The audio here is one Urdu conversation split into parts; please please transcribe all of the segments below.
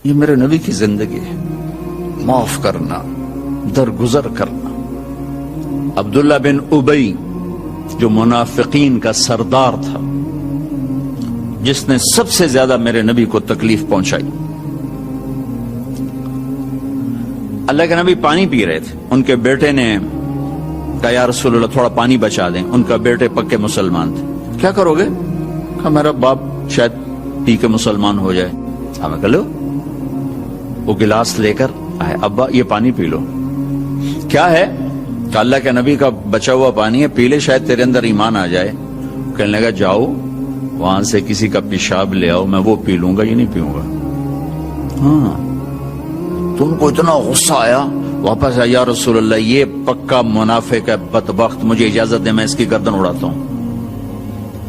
یہ میرے نبی کی زندگی ہے، معاف کرنا، درگزر کرنا۔ عبداللہ بن ابی جو منافقین کا سردار تھا، جس نے سب سے زیادہ میرے نبی کو تکلیف پہنچائی، اللہ کے نبی پانی پی رہے تھے، ان کے بیٹے نے کہا یا رسول اللہ تھوڑا پانی بچا دیں۔ ان کا بیٹے پکے مسلمان تھے، کیا کرو گے؟ کہا میرا باپ شاید پی کے مسلمان ہو جائے۔ ہمیں کہا لو، وہ گلاس لے کر آئے، ابا یہ پانی پی لو۔ کیا ہے؟ کہ اللہ کے نبی کا بچا ہوا پانی ہے، پی لے شاید تیرے اندر ایمان آ جائے۔ کہنے لگا جاؤ وہاں سے کسی کا پیشاب لے آؤ، میں وہ پی لوں گا، یہ نہیں پیوں گا۔ ہاں، تو ان کو اتنا غصہ آیا، واپس آیا، یا رسول اللہ یہ پکا منافق ہے، بدبخت، مجھے اجازت دے میں اس کی گردن اڑاتا ہوں۔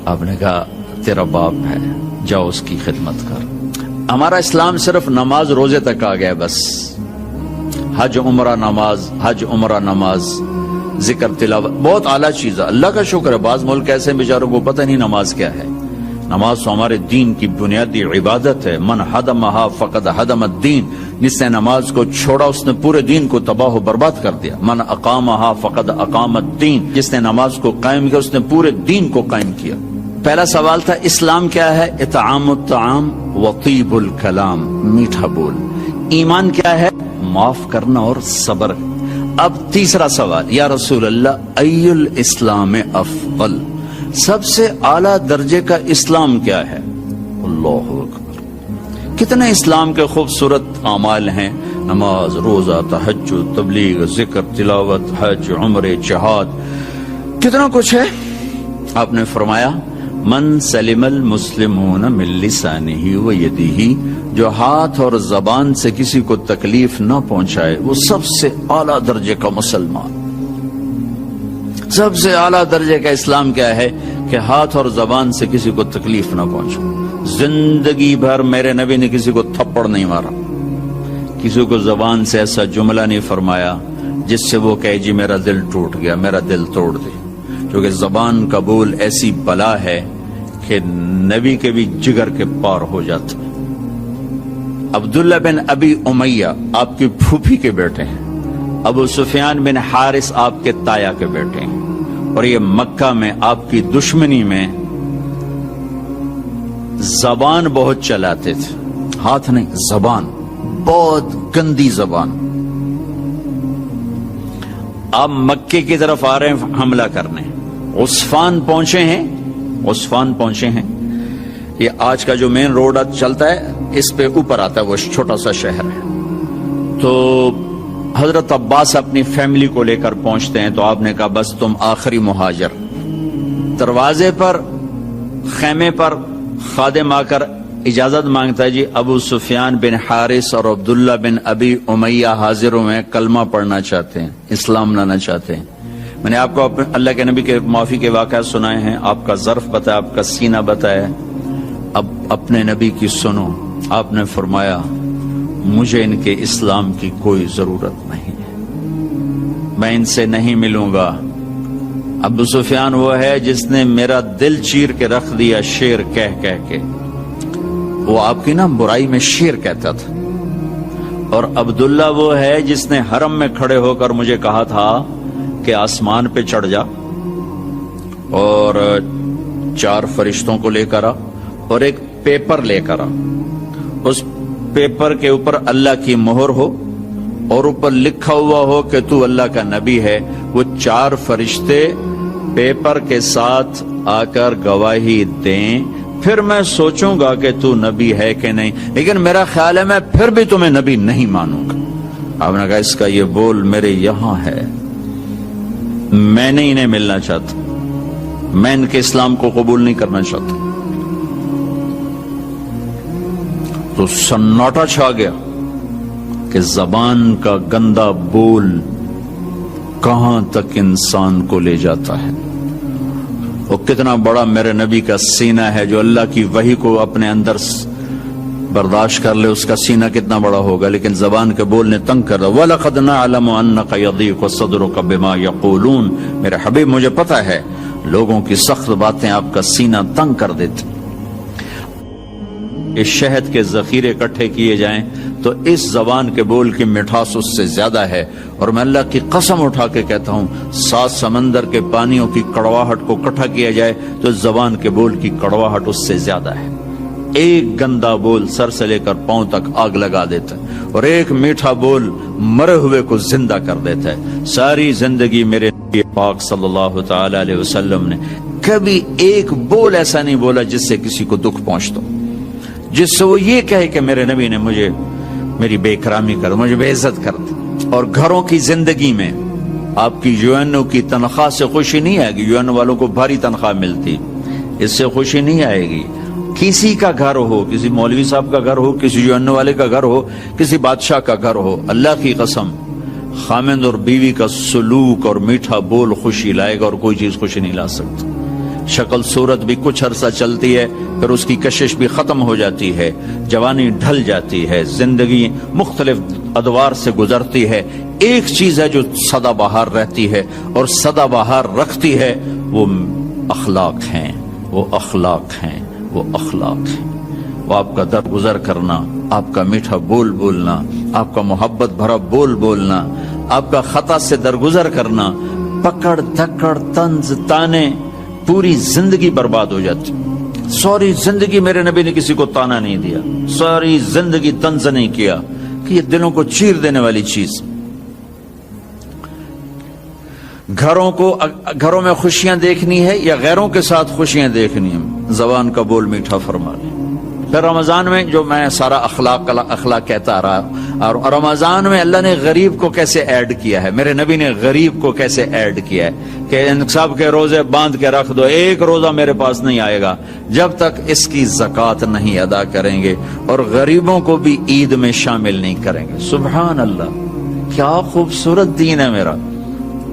آپ نے کہا تیرا باپ ہے، جاؤ اس کی خدمت کر۔ ہمارا اسلام صرف نماز روزے تک آ گیا، بس حج عمرہ نماز، حج عمرہ نماز، ذکر تلاوت بہت اعلیٰ چیز ہے، اللہ کا شکر ہے۔ بعض ملک ایسے بیچاروں کو پتہ نہیں نماز کیا ہے۔ نماز تو ہمارے دین کی بنیادی عبادت ہے۔ من حدمہا فقد حدم الدین، جس نے نماز کو چھوڑا اس نے پورے دین کو تباہ و برباد کر دیا۔ من اقامہا فقد اقام الدین، جس نے نماز کو قائم کیا اس نے پورے دین کو قائم کیا۔ پہلا سوال تھا اسلام کیا ہے؟ اطعام الطعام وطیب الکلام، میٹھا بول۔ ایمان کیا ہے؟ معاف کرنا اور صبر۔ اب تیسرا سوال، یا رسول اللہ ای الاسلام افضل، سب سے اعلیٰ درجے کا اسلام کیا ہے؟ اللہ اکبر، کتنے اسلام کے خوبصورت اعمال ہیں، نماز، روزہ، تہجد، تبلیغ، ذکر، تلاوت، حج، عمرے، جہاد، کتنا کچھ ہے۔ آپ نے فرمایا من سلم المسلمون من لسانہ و یدہ، جو ہاتھ اور زبان سے کسی کو تکلیف نہ پہنچائے وہ سب سے اعلیٰ درجے کا مسلمان۔ سب سے اعلیٰ درجے کا اسلام کیا ہے؟ کہ ہاتھ اور زبان سے کسی کو تکلیف نہ پہنچے۔ زندگی بھر میرے نبی نے کسی کو تھپڑ نہیں مارا، کسی کو زبان سے ایسا جملہ نہیں فرمایا جس سے وہ کہے جی میرا دل ٹوٹ گیا، میرا دل توڑ دے۔ کیونکہ زبان کا بول ایسی بلا ہے کہ نبی کے بھی جگر کے پار ہو جاتا۔ عبداللہ بن ابی امیہ آپ کی پھوپھی کے بیٹے ہیں، ابو سفیان بن حارث آپ کے تایا کے بیٹے ہیں، اور یہ مکہ میں آپ کی دشمنی میں زبان بہت چلاتے تھے، ہاتھ نہیں، زبان، بہت گندی زبان۔ آپ مکے کی طرف آ رہے ہیں حملہ کرنے، عسفان پہنچے ہیں، یہ آج کا جو مین روڈ چلتا ہے اس پہ اوپر آتا ہے، وہ چھوٹا سا شہر ہے۔ تو حضرت عباس اپنی فیملی کو لے کر پہنچتے ہیں، تو آپ نے کہا بس تم آخری مہاجر۔ دروازے پر، خیمے پر خادم آ کر اجازت مانگتا ہے، جی ابو سفیان بن حارث اور عبداللہ بن ابی امیہ حاضروں میں کلمہ پڑھنا چاہتے ہیں، اسلام لانا چاہتے ہیں۔ میں نے آپ کو اللہ کے نبی کے معافی کے واقعات سنائے ہیں، آپ کا ظرف بتایا، آپ کا سینہ بتایا، اب اپنے نبی کی سنو۔ آپ نے فرمایا مجھے ان کے اسلام کی کوئی ضرورت نہیں ہے، میں ان سے نہیں ملوں گا۔ ابو سفیان وہ ہے جس نے میرا دل چیر کے رکھ دیا شیر کہہ کے، وہ آپ کی نا برائی میں شیر کہتا تھا۔ اور عبداللہ وہ ہے جس نے حرم میں کھڑے ہو کر مجھے کہا تھا کہ آسمان پہ چڑھ جا اور 4 فرشتوں کو لے کر آ اور ایک پیپر لے کر آ، اس پیپر کے اوپر اللہ کی مہر ہو اور اوپر لکھا ہوا ہو کہ تو اللہ کا نبی ہے۔ وہ 4 فرشتے پیپر کے ساتھ آ کر گواہی دیں، پھر میں سوچوں گا کہ تو نبی ہے کہ نہیں، لیکن میرا خیال ہے میں پھر بھی تمہیں نبی نہیں مانوں گا۔ آپ نے کہا اس کا یہ بول میرے یہاں ہے، میں نہیں انہیں ملنا چاہتا، میں ان کے اسلام کو قبول نہیں کرنا چاہتا۔ تو سناٹا چھا گیا کہ زبان کا گندا بول کہاں تک انسان کو لے جاتا ہے۔ وہ کتنا بڑا میرے نبی کا سینہ ہے، جو اللہ کی وحی کو اپنے اندر برداشت کر لے، اس کا سینہ کتنا بڑا ہوگا، لیکن زبان کے بول نے تنگ کر دیا۔ وَلَقَدْ نَعْلَمُ أَنَّكَ يَضِيقُ صَدْرُكَ بِمَا يَقُولُونَ، میرے حبیب مجھے پتا ہے لوگوں کی سخت باتیں آپ کا سینہ تنگ کر دیتی۔ اس شہد کے ذخیرے اکٹھے کیے جائیں تو اس زبان کے بول کی مٹھاس اس سے زیادہ ہے، اور میں اللہ کی قسم اٹھا کے کہتا ہوں 7 سمندر کے پانیوں کی کڑواہٹ کو اکٹھا کیا جائے تو اس زبان کے بول کی کڑواہٹ اس سے زیادہ ہے۔ ایک گندا بول سر سے لے کر پاؤں تک آگ لگا دیتا ہے، اور ایک میٹھا بول مرے ہوئے کو زندہ کر دیتا ہے۔ ساری زندگی میرے نبی پاک صلی اللہ تعالی علیہ وسلم نے کبھی ایک بول ایسا نہیں بولا جس سے کسی کو دکھ پہنچتا، جس سے وہ یہ کہے کہ میرے نبی نے مجھے میری بے اکرامی کر، مجھے بے عزت کر دی۔ اور گھروں کی زندگی میں آپ کی یو کی تنخواہ سے خوشی نہیں آئے گی، یو والوں کو بھاری تنخواہ ملتی، اس سے خوشی نہیں آئے گی۔ کسی کا گھر ہو، کسی مولوی صاحب کا گھر ہو، کسی یو والے کا گھر ہو، کسی بادشاہ کا گھر ہو، اللہ کی قسم خامند اور بیوی کا سلوک اور میٹھا بول خوشی لائے گا، اور کوئی چیز خوشی نہیں لا سکتی۔ شکل صورت بھی کچھ عرصہ چلتی ہے، پھر اس کی کشش بھی ختم ہو جاتی ہے، جوانی ڈھل جاتی ہے، زندگی مختلف ادوار سے گزرتی ہے۔ ایک چیز ہے جو سدا بہار رہتی ہے اور سدا بہار رکھتی ہے، وہ اخلاق ہیں، وہ اخلاق ہیں، وہ اخلاق ہیں۔ وہ آپ کا درگزر کرنا، آپ کا میٹھا بول بولنا، آپ کا محبت بھرا بول بولنا، آپ کا خطا سے درگزر کرنا، پکڑ دھکڑ طنز تانے، پوری زندگی برباد ہو جاتی۔ ساری زندگی میرے نبی نے کسی کو تانا نہیں دیا، ساری زندگی طنز نہیں کیا، کہ یہ دلوں کو چیر دینے والی چیز۔ گھروں میں خوشیاں دیکھنی ہے یا غیروں کے ساتھ خوشیاں دیکھنی ہے، زبان کا بول میٹھا فرما لیں۔ پھر رمضان میں جو میں سارا اخلاق کہتا رہا، اور رمضان میں اللہ نے غریب کو کیسے ایڈ کیا ہے، میرے نبی نے غریب کو کیسے ایڈ کیا ہے کہ ان سب کے روزے باندھ کے رکھ دو، ایک روزہ میرے پاس نہیں آئے گا جب تک اس کی زکوٰۃ نہیں ادا کریں گے، اور غریبوں کو بھی عید میں شامل نہیں کریں گے۔ سبحان اللہ، کیا خوبصورت دین ہے میرا۔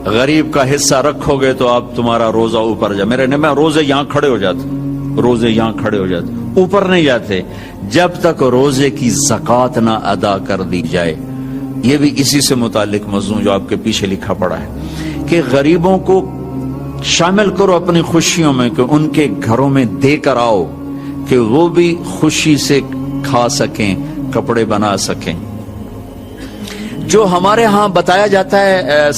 غریب کا حصہ رکھو گے تو آپ تمہارا روزہ اوپر جائے۔ میرے نبی روزے یہاں کھڑے ہو جاتے، روزے یہاں کھڑے ہو جاتے، اوپر نہیں جاتے جب تک روزے کی زکوٰۃ نہ ادا کر دی جائے۔ یہ بھی اسی سے متعلق مضمون جو آپ کے پیچھے لکھا پڑا ہے کہ غریبوں کو شامل کرو اپنی خوشیوں میں، کہ ان کے گھروں میں دے کر آؤ کہ وہ بھی خوشی سے کھا سکیں، کپڑے بنا سکیں۔ جو ہمارے ہاں بتایا جاتا ہے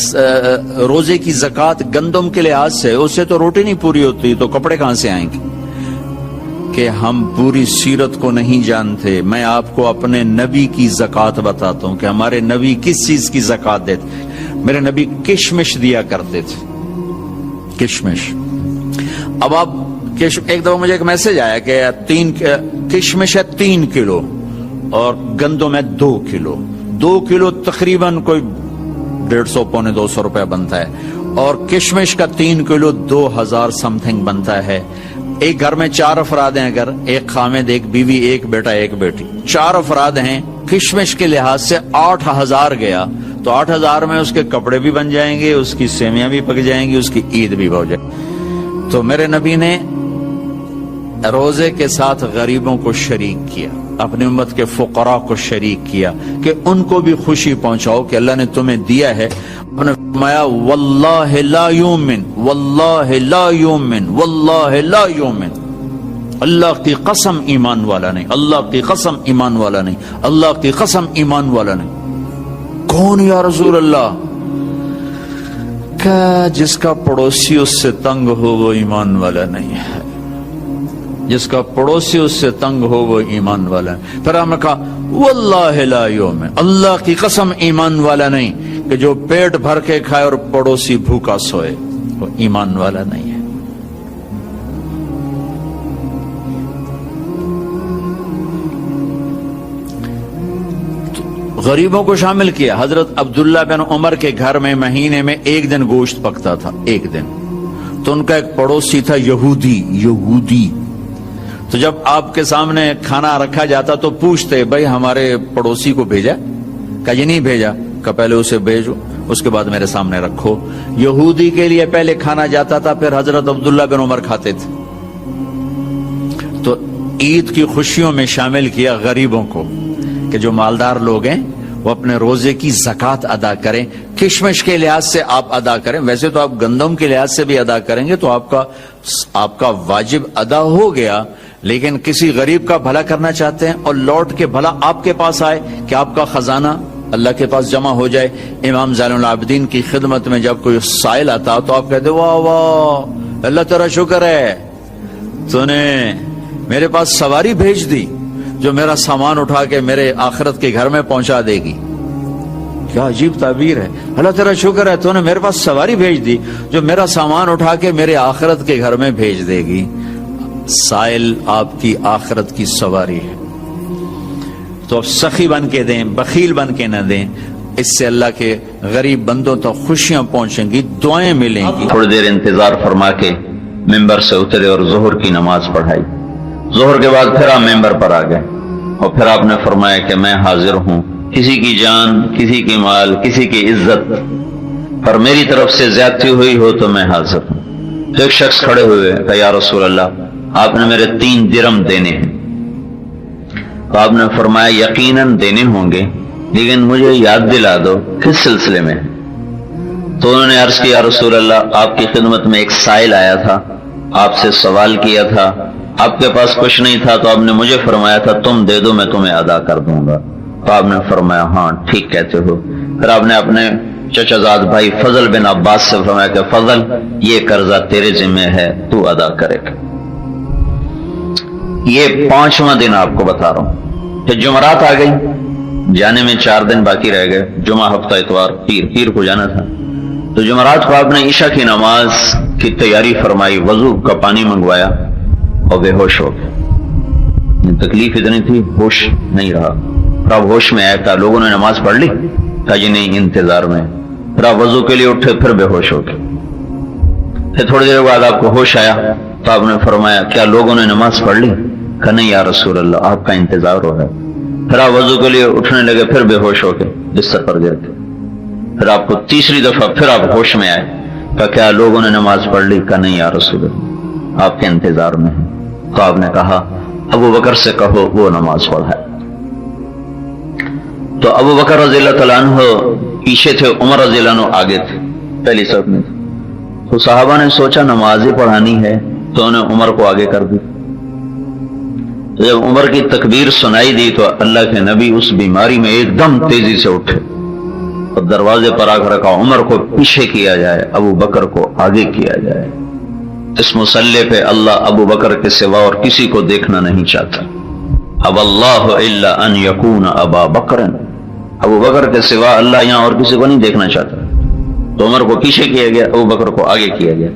روزے کی زکوٰۃ گندم کے لحاظ سے، اس سے تو روٹی نہیں پوری ہوتی، تو کپڑے کہاں سے آئیں گے؟ کہ ہم پوری سیرت کو نہیں جانتے۔ میں آپ کو اپنے نبی کی زکوٰۃ بتاتا ہوں کہ ہمارے نبی کس چیز کی زکوٰۃ دیتے۔ میرے نبی کشمش دیا کرتے تھے، کشمش۔ اب آپ ایک دفعہ مجھے ایک میسج آیا کہ کشمش ہے 3 کلو اور گندم ہے 2 کلو، 2 کلو تقریباً کوئی 150 پونے 200 روپے بنتا ہے، اور کشمش کا 3 کلو 2000 سم تھنگ بنتا ہے۔ ایک گھر میں 4 افراد ہیں، اگر ایک خامد، ایک بیوی، ایک بیٹا، ایک بیٹی، 4 افراد ہیں، کشمش کے لحاظ سے 8000 گیا، تو 8000 میں اس کے کپڑے بھی بن جائیں گے، اس کی سیویاں بھی پک جائیں گی، اس کی عید بھی ہو جائے گی۔ تو میرے نبی نے روزے کے ساتھ غریبوں کو شریک کیا، اپنی امت کے فقراء کو شریک کیا کہ ان کو بھی خوشی پہنچاؤ کہ اللہ نے تمہیں دیا ہے۔ انہوں نے فرمایا واللہ لا یؤمن، واللہ لا یؤمن، واللہ لا یؤمن، اللہ کی قسم ایمان والا نہیں، اللہ کی قسم ایمان والا نہیں، اللہ کی قسم ایمان والا نہیں۔ کون یا رسول اللہ؟ کہ جس کا پڑوسی اس سے تنگ ہو وہ ایمان والا نہیں ہے، جس کا پڑوسی اس سے تنگ ہو وہ ایمان والا ہے۔ پھر ہم نے کہا واللہ لا یؤمن، اللہ کی قسم ایمان والا نہیں، کہ جو پیٹ بھر کے کھائے اور پڑوسی بھوکا سوئے وہ ایمان والا نہیں ہے۔ غریبوں کو شامل کیا۔ حضرت عبداللہ بن عمر کے گھر میں مہینے میں 1 دن گوشت پکتا تھا، 1 دن۔ تو ان کا ایک پڑوسی تھا یہودی، تو جب آپ کے سامنے کھانا رکھا جاتا تو پوچھتے بھائی ہمارے پڑوسی کو بھیجا؟ کہا یہ نہیں بھیجا۔ کہا پہلے اسے بھیجو، اس کے بعد میرے سامنے رکھو۔ یہودی کے لیے پہلے کھانا جاتا تھا، پھر حضرت عبداللہ بن عمر کھاتے تھے۔ تو عید کی خوشیوں میں شامل کیا غریبوں کو کہ جو مالدار لوگ ہیں وہ اپنے روزے کی زکوٰۃ ادا کریں۔ کشمش کے لحاظ سے آپ ادا کریں، ویسے تو آپ گندم کے لحاظ سے بھی ادا کریں گے تو آپ کا واجب ادا ہو گیا، لیکن کسی غریب کا بھلا کرنا چاہتے ہیں اور لوٹ کے بھلا آپ کے پاس آئے کہ آپ کا خزانہ اللہ کے پاس جمع ہو جائے. امام زین العابدین کی خدمت میں جب کوئی سائل آتا تو آپ کہتے واہ واہ اللہ تیرا شکر ہے تو نے میرے پاس سواری بھیج دی جو میرا سامان اٹھا کے میرے آخرت کے گھر میں پہنچا دے گی. کیا عجیب تعبیر ہے. اللہ تیرا شکر ہے تو نے میرے پاس سواری بھیج دی جو میرا سامان اٹھا کے میرے آخرت کے گھر میں بھیج دے گی. سائل آپ کی آخرت کی سواری ہے. تو اب سخی بن کے دیں, بخیل بن کے نہ دیں. اس سے اللہ کے غریب بندوں تک خوشیاں پہنچیں گی, دعائیں ملیں گی. تھوڑی دیر انتظار فرما کے ممبر سے اترے اور ظہر کی نماز پڑھائی. ظہر کے بعد پھر آپ ممبر پر آ گئے اور پھر آپ نے فرمایا کہ میں حاضر ہوں, کسی کی جان, کسی کی مال, کسی کی عزت پر میری طرف سے زیادتی ہوئی ہو تو میں حاضر ہوں. تو ایک شخص کھڑے ہوئے کہ یا رسول اللہ آپ نے میرے 3 درم دینے ہیں. تو آپ نے فرمایا یقیناً دینے ہوں گے لیکن مجھے یاد دلا دو کس سلسلے میں. تو انہوں نے عرض کیا یا رسول اللہ آپ کی خدمت میں ایک سائل آیا تھا, آپ سے سوال کیا تھا, آپ کے پاس کچھ نہیں تھا تو آپ نے مجھے فرمایا تھا تم دے دو میں تمہیں ادا کر دوں گا. تو آپ نے فرمایا ہاں ٹھیک کہتے ہو. پھر آپ نے اپنے چچا زاد بھائی فضل بن عباس سے فرمایا کہ فضل یہ قرضہ تیرے ذمہ ہے تو ادا کرے گا. یہ 5واں دن آپ کو بتا رہا ہوں. پھر جمعرات آ گئی, جانے میں 4 دن باقی رہ گئے. جمعہ, ہفتہ, اتوار, پیر کو جانا تھا. تو جمعرات کو آپ نے عشاء کی نماز کی تیاری فرمائی, وضو کا پانی منگوایا اور بے ہوش ہو گئے. تکلیف اتنی تھی ہوش نہیں رہا. پھر آپ ہوش میں آئے تھا, لوگوں نے نماز پڑھ لی, کہا جی نہیں انتظار میں. پھر آپ وضو کے لیے اٹھے, پھر بے ہوش ہو گئے. پھر تھوڑی دیر بعد آپ کو ہوش آیا تو آپ نے فرمایا کیا لوگوں نے نماز پڑھ لی؟ کہا نہیں یا رسول اللہ آپ کا انتظار ہو رہا ہے. پھر آپ وضو کے لیے اٹھنے لگے, پھر بے ہوش ہو گئے, بستر پر گر گئے. پھر آپ کو تیسری دفعہ پھر آپ ہوش میں آئے, کہا کیا لوگوں نے نماز پڑھ لی؟ کہا نہیں یا رسول اللہ آپ کے انتظار میں ہیں. تو آپ نے کہا ابو بکر سے کہو وہ نماز پڑھائے. تو ابو بکر رضی اللہ تعالیٰ عنہ پیچھے تھے, عمر رضی اللہ عنہ آگے تھے, پہلی صف میں تھے. تو صحابہ نے سوچا نمازیں پڑھانی ہے تو انہوں نے عمر کو آگے کر دی. تو جب عمر کی تکبیر سنائی دی تو اللہ کے نبی اس بیماری میں ایک دم تیزی سے اٹھے اور دروازے پر آ کر کہا عمر کو پیچھے کیا جائے, ابو بکر کو آگے کیا جائے. اس مصلی پہ اللہ ابو بکر کے سوا اور کسی کو دیکھنا نہیں چاہتا. اب اللہ الا ان یکون ابا بکر, ابو بکر کے سوا اللہ یہاں اور کسی کو نہیں دیکھنا چاہتا. تو عمر کو پیچھے کیا گیا, ابو بکر کو آگے کیا گیا.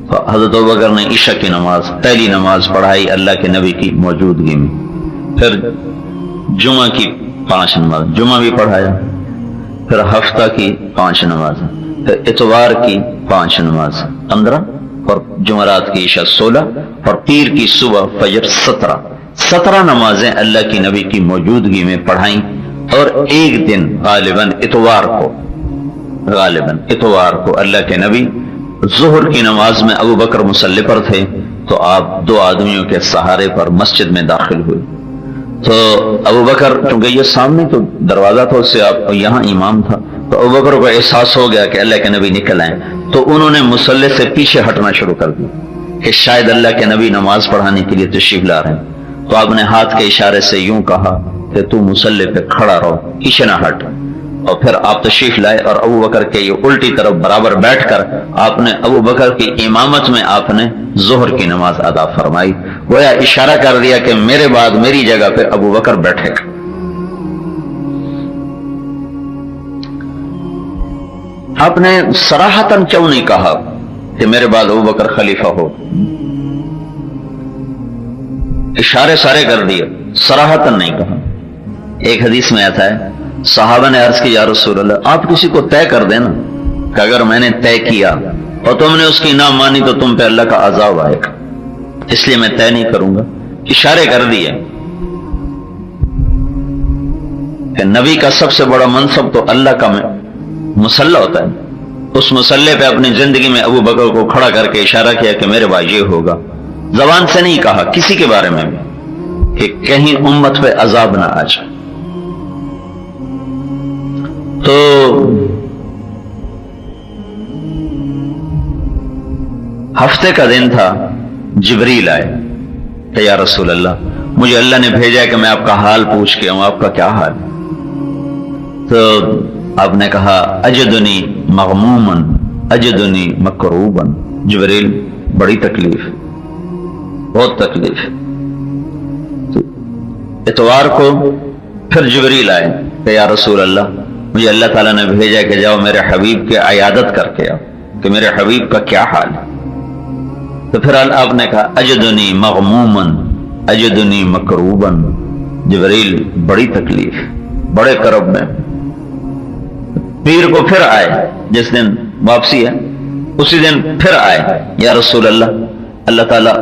تو حضرت ابو بکر نے عشاء کی نماز, پہلی نماز پڑھائی اللہ کے نبی کی موجودگی میں. پھر جمعہ کی 5 نماز, جمعہ بھی پڑھایا. پھر ہفتہ کی 5 نماز, پھر اتوار کی 5 نماز 15, اور جمعرات کی عشاء 16, اور پیر کی صبح فجر 17 نمازیں اللہ کی نبی کی موجودگی میں پڑھائیں. اور ایک دن غالباً اتوار کو اللہ کے نبی ظہر کی نماز میں ابو بکر مصلی پر تھے تو آپ 2 آدمیوں کے سہارے پر مسجد میں داخل ہوئے. تو ابو بکر چونکہ یہ سامنے تو دروازہ تھا, اس سے آپ یہاں امام تھا, تو ابو بکر کو احساس ہو گیا کہ اللہ کے نبی نکل آئے. تو انہوں نے مصلی سے پیچھے ہٹنا شروع کر دیا کہ شاید اللہ کے نبی نماز پڑھانے کے لیے تشریف لا رہے ہیں. تو آپ نے ہاتھ کے اشارے سے یوں کہا کہ تو مصلی پہ کھڑا رہو, پیچھے نہ ہٹ. اور پھر آپ تشریف لائے اور ابو بکر کے یہ الٹی طرف برابر بیٹھ کر آپ نے ابو بکر کی امامت میں آپ نے ظہر کی نماز ادا فرمائی. گویا اشارہ کر دیا کہ میرے بعد میری جگہ پہ ابو بکر بیٹھے گا. آپ نے صراحتاً کیوں نہیں کہا کہ میرے بعد ابو بکر خلیفہ ہو؟ اشارے سارے کر دیے, صراحتاً نہیں کہا. ایک حدیث میں آتا ہے صحابہ نے عرض کی یا رسول اللہ آپ کسی کو طے کر دینا کہ اگر میں نے طے کیا اور تم نے اس کی نہ مانی تو تم پہ اللہ کا عذاب آئے گا, اس لیے میں طے نہیں کروں گا. اشارے کر دیے کہ نبی کا سب سے بڑا منصب تو اللہ کا مصلی ہوتا ہے. اس مصلی پہ اپنی زندگی میں ابو بکر کو کھڑا کر کے اشارہ کیا کہ میرے بھائی یہ ہوگا. زبان سے نہیں کہا کسی کے بارے میں بھی کہ کہیں امت پہ عذاب نہ آ جائے. تو ہفتے کا دن تھا, جبریل آئے کہ یا رسول اللہ مجھے اللہ نے بھیجا ہے کہ میں آپ کا حال پوچھ کے آؤں، آپ کا کیا حال؟ تو آپ نے کہا اجدنی مغموما اجدنی مکروبا، جبریل بڑی تکلیف، بہت تکلیف۔ تو اتوار کو پھر جبریل آئے کہ یا رسول اللہ مجھے اللہ تعالیٰ نے بھیجا کہ جاؤ میرے حبیب کے عیادت کر کے آؤ کہ میرے حبیب کا کیا حال ہے۔ تو پھر آپ نے کہا اجدنی مغموما اجدنی مکروبا، جبریل بڑی تکلیف، بڑے کرب میں۔ پیر کو پھر آئے، جس دن واپسی ہے اسی دن پھر آئے، یا رسول اللہ اللہ تعالیٰ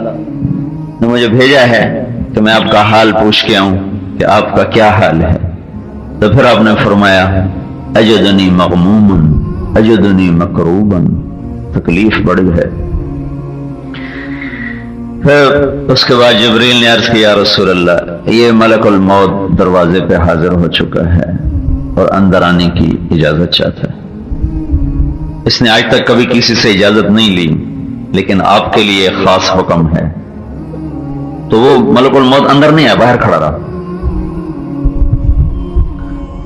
نے مجھے بھیجا ہے کہ میں آپ کا حال پوچھ کے آؤں کہ آپ کا کیا حال ہے۔ تو پھر آپ نے فرمایا اجدنی مغموما اجدنی مکروبا، تکلیف بڑی ہے۔ پھر اس کے بعد جبریل نے عرض کیا یا رسول اللہ یہ ملک الموت دروازے پہ حاضر ہو چکا ہے اور اندر آنے کی اجازت چاہتا ہے۔ اس نے آج تک کبھی کسی سے اجازت نہیں لی، لیکن آپ کے لیے ایک خاص حکم ہے۔ تو وہ ملک الموت اندر نہیں آیا، باہر کھڑا رہا۔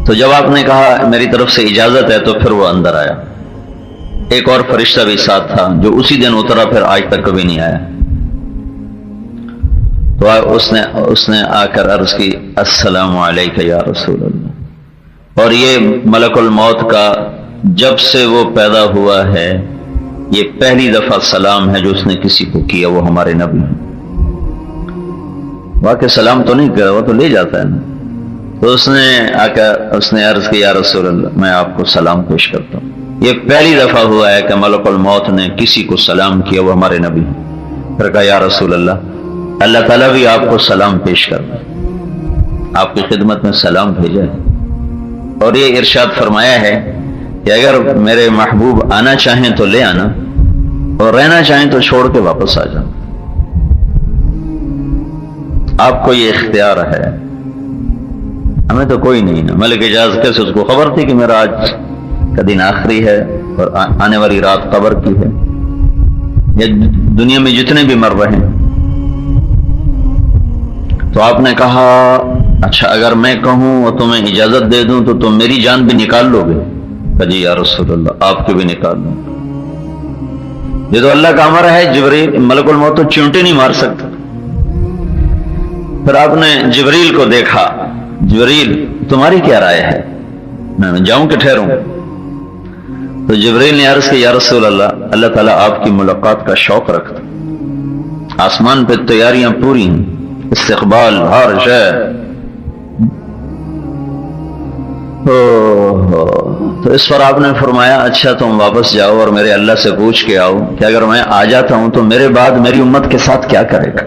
تو جب آپ نے کہا میری طرف سے اجازت ہے تو پھر وہ اندر آیا۔ ایک اور فرشتہ بھی ساتھ تھا جو اسی دن اترا، پھر آج تک کبھی نہیں آیا۔ تو اس نے آ کر عرض کی السلام علیکہ یا رسول اللہ۔ اور یہ ملک الموت کا جب سے وہ پیدا ہوا ہے یہ پہلی دفعہ سلام ہے جو اس نے کسی کو کیا، وہ ہمارے نبی ہیں۔ واقع سلام تو نہیں کیا، وہ تو لے جاتا ہے نا۔ تو اس نے آ کر اس نے عرض کی یا رسول اللہ میں آپ کو سلام پیش کرتا ہوں۔ یہ پہلی دفعہ ہوا ہے کہ ملک الموت نے کسی کو سلام کیا، وہ ہمارے نبی ہیں۔ پھر کہا یا رسول اللہ اللہ تعالیٰ بھی آپ کو سلام پیش کرتا ہے، آپ کی خدمت میں سلام بھیجا ہے۔ اور یہ ارشاد فرمایا ہے کہ اگر میرے محبوب آنا چاہیں تو لے آنا اور رہنا چاہیں تو چھوڑ کے واپس آ جانا، آپ کو یہ اختیار ہے، ہمیں تو کوئی نہیں ہے۔ ملک اجاز کیسے اس کو خبر تھی کہ میرا آج کا دن آخری ہے اور آنے والی رات قبر کی ہے، یا دنیا میں جتنے بھی مر رہے ہیں۔ تو آپ نے کہا اچھا اگر میں کہوں اور تمہیں اجازت دے دوں تو تم میری جان بھی نکال لو گے؟ کہ جی یا رسول اللہ آپ کی بھی نکال لوں۔ یہ تو اللہ کا امر ہے، جبریل ملک الموت تو چونٹی نہیں مار سکتا۔ پھر آپ نے جبریل کو دیکھا، جبریل تمہاری کیا رائے ہے، میں جاؤں کہ ٹھہروں؟ تو جبریل نے عرض کی یا رسول اللہ اللہ تعالیٰ آپ کی ملاقات کا شوق رکھتا، آسمان پہ تیاریاں پوری ہیں، استقبال ہر شے۔ تو اس پر آپ نے فرمایا اچھا تم واپس جاؤ اور میرے اللہ سے پوچھ کے آؤ کہ اگر میں آ جاتا ہوں تو میرے بعد میری امت کے ساتھ کیا کرے گا۔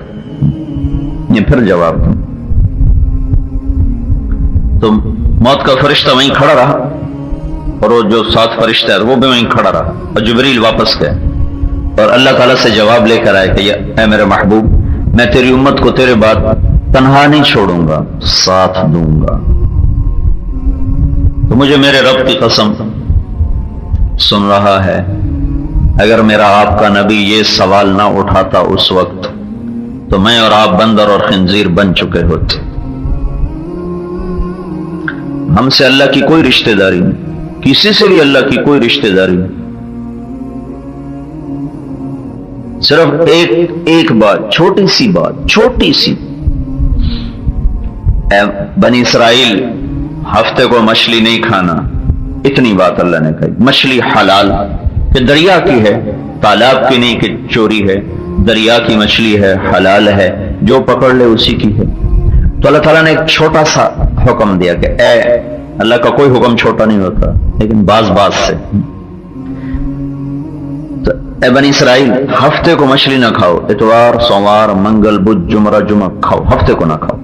یہ پھر جواب دوں۔ تو موت کا فرشتہ وہیں کھڑا رہا اور وہ جو ساتھ فرشتہ ہے وہ بھی وہیں کھڑا رہا، اور جبریل واپس گئے اور اللہ تعالیٰ سے جواب لے کر آئے کہ اے میرے محبوب میں تیری امت کو تیرے بعد تنہا نہیں چھوڑوں گا، ساتھ دوں گا۔ تو مجھے میرے رب کی قسم سن رہا ہے، اگر میرا آپ کا نبی یہ سوال نہ اٹھاتا اس وقت تو میں اور آپ بندر اور خنزیر بن چکے ہوتے۔ ہم سے اللہ کی کوئی رشتہ داری نہیں، کسی سے بھی اللہ کی کوئی رشتہ داری نہیں۔ صرف ایک بات، چھوٹی سی بات، چھوٹی سی، بنی اسرائیل ہفتے کو مچھلی نہیں کھانا، اتنی بات اللہ نے کہی۔ مچھلی حلال کہ دریا کی ہے، تالاب کی نہیں کہ چوری ہے، دریا کی مچھلی ہے، حلال ہے، جو پکڑ لے اسی کی ہے۔ تو اللہ تعالیٰ نے ایک چھوٹا سا حکم دیا کہ اے اللہ کا کوئی حکم چھوٹا نہیں ہوتا، لیکن بعض سے تو اے بنی اسرائیل ہفتے کو مچھلی نہ کھاؤ، اتوار سوموار منگل بدھ جمعہ کھاؤ، ہفتے کو نہ کھاؤ۔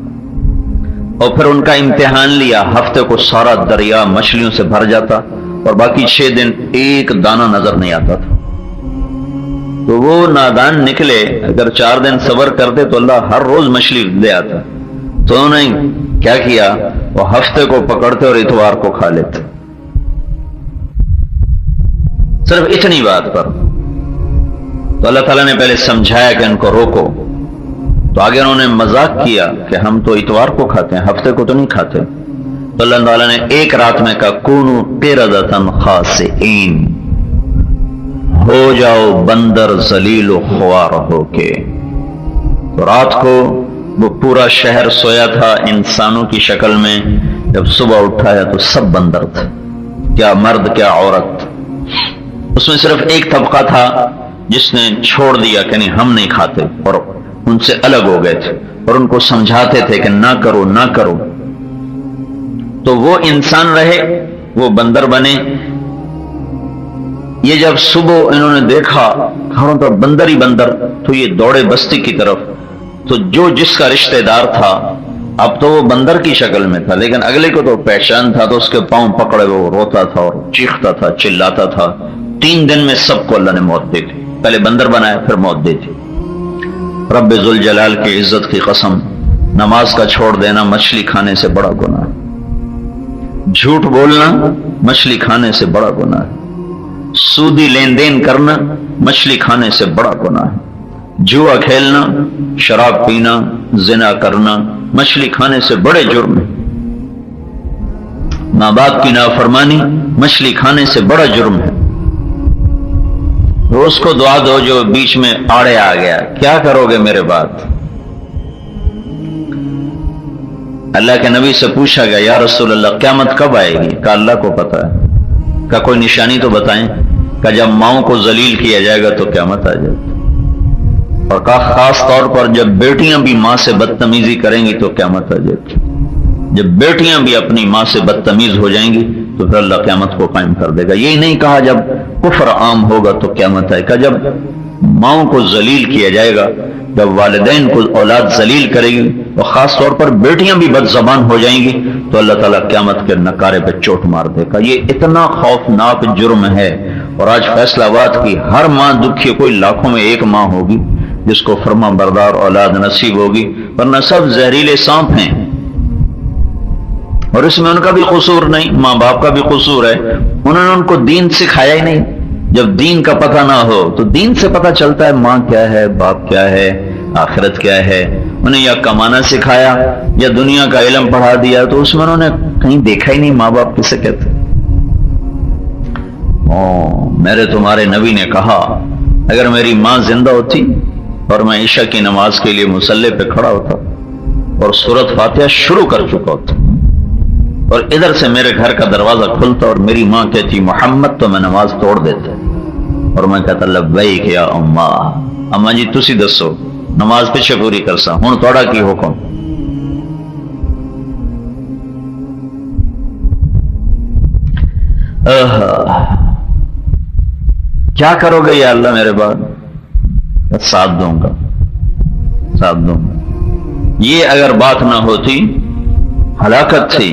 اور پھر ان کا امتحان لیا، ہفتے کو سارا دریا مچھلیوں سے بھر جاتا اور باقی 6 دن ایک دانہ نظر نہیں آتا تھا۔ تو وہ نادان نکلے، اگر 4 دن صبر کرتے تو اللہ ہر روز مچھلی لے آتا۔ تو انہوں نے کیا کیا، وہ ہفتے کو پکڑتے اور اتوار کو کھا لیتے، صرف اتنی بات پر۔ تو اللہ تعالیٰ نے پہلے سمجھایا کہ ان کو روکو، تو آگے انہوں نے مذاق کیا کہ ہم تو اتوار کو کھاتے ہیں، ہفتے کو تو نہیں کھاتے. تو اللہ تعالیٰ نے ایک رات میں کہا کونوا قردۃ خاسئین، ہو جاؤ بندر ذلیل و خوار ہو کے. تو رات کو وہ پورا شہر سویا تھا انسانوں کی شکل میں، جب صبح اٹھا ہے تو سب بندر تھے، کیا مرد کیا عورت. اس میں صرف ایک طبقہ تھا جس نے چھوڑ دیا کہ نہیں ہم نہیں کھاتے، اور ان سے الگ ہو گئے تھے اور ان کو سمجھاتے تھے کہ نہ کرو نہ کرو. تو وہ انسان رہے، وہ بندر بنے. یہ جب صبح انہوں نے دیکھا گھروں پر بندر ہی بندر، تو یہ دوڑے بستی کی طرف. تو جو جس کا رشتہ دار تھا، اب تو وہ بندر کی شکل میں تھا لیکن اگلے کو تو پہچان تھا، تو اس کے پاؤں پکڑے وہ روتا تھا اور چیختا تھا، چلاتا تھا. 3 دن میں سب کو اللہ نے موت دے دی. پہلے بندر بنایا پھر موت دے دی. رب ذوالجلال کی عزت کی قسم، نماز کا چھوڑ دینا مچھلی کھانے سے بڑا گناہ ہے. جھوٹ بولنا مچھلی کھانے سے بڑا گناہ ہے. سودی لین دین کرنا مچھلی کھانے سے بڑا گناہ ہے. جوا کھیلنا، شراب پینا، زنا کرنا مچھلی کھانے سے بڑے جرم ہے. ماں باپ کی نافرمانی مچھلی کھانے سے بڑا جرم ہے. روز کو دعا دو جو بیچ میں آڑے آ گیا، کیا کرو گے میرے بعد؟ اللہ کے نبی سے پوچھا گیا یا رسول اللہ قیامت کب آئے گی؟ کہا اللہ کو پتا ہے. کہا کوئی نشانی تو بتائیں. کہا جب ماؤں کو ذلیل کیا جائے گا تو قیامت آ جائے گی. اور کہا خاص طور پر جب بیٹیاں بھی ماں سے بدتمیزی کریں گی تو قیامت آ جائے گی. جب بیٹیاں بھی اپنی ماں سے بدتمیز ہو جائیں گی تو پھر اللہ قیامت کو قائم کر دے گا. یہی نہیں کہا جب کفر عام ہوگا تو قیامت آئے گا. جب ماؤں کو ذلیل کیا جائے گا، جب والدین کو اولاد ذلیل کرے گی اور خاص طور پر بیٹیاں بھی بد زبان ہو جائیں گی تو اللہ تعالیٰ قیامت کے نکارے پہ چوٹ مار دے گا. یہ اتنا خوفناک جرم ہے. اور آج فیصلہ آباد کی ہر ماں دکھی، کوئی لاکھوں میں ایک ماں ہوگی جس کو فرما بردار اولاد نصیب ہوگی، ورنہ سب زہریلے سانپ ہیں. اور اس میں ان کا بھی قصور نہیں، ماں باپ کا بھی قصور ہے. انہوں نے ان کو دین سکھایا ہی نہیں. جب دین کا پتہ نہ ہو تو دین سے پتہ چلتا ہے ماں کیا ہے، باپ کیا ہے، آخرت کیا ہے. انہیں یا کمانا سکھایا یا دنیا کا علم پڑھا دیا، تو اس میں انہوں نے کہیں دیکھا ہی نہیں ماں باپ کسے کہتے. میرے تمہارے نبی نے کہا اگر میری ماں زندہ ہوتی اور میں عشاء کی نماز کے لیے مصلی پہ کھڑا ہوتا اور سورۃ فاتحہ شروع کر چکا ہوتا اور ادھر سے میرے گھر کا دروازہ کھلتا اور میری ماں کہتی محمد، تو میں نماز توڑ دیتا اور میں کہتا لبیک یا اماں جی تسی دسو نماز پیچھے پوری کرسا، ہن توڑا کی حکم. کیا کرو گے یا اللہ میرے بعد؟ ساتھ دوں گا، ساتھ دوں گا. یہ اگر بات نہ ہوتی ہلاکت تھی.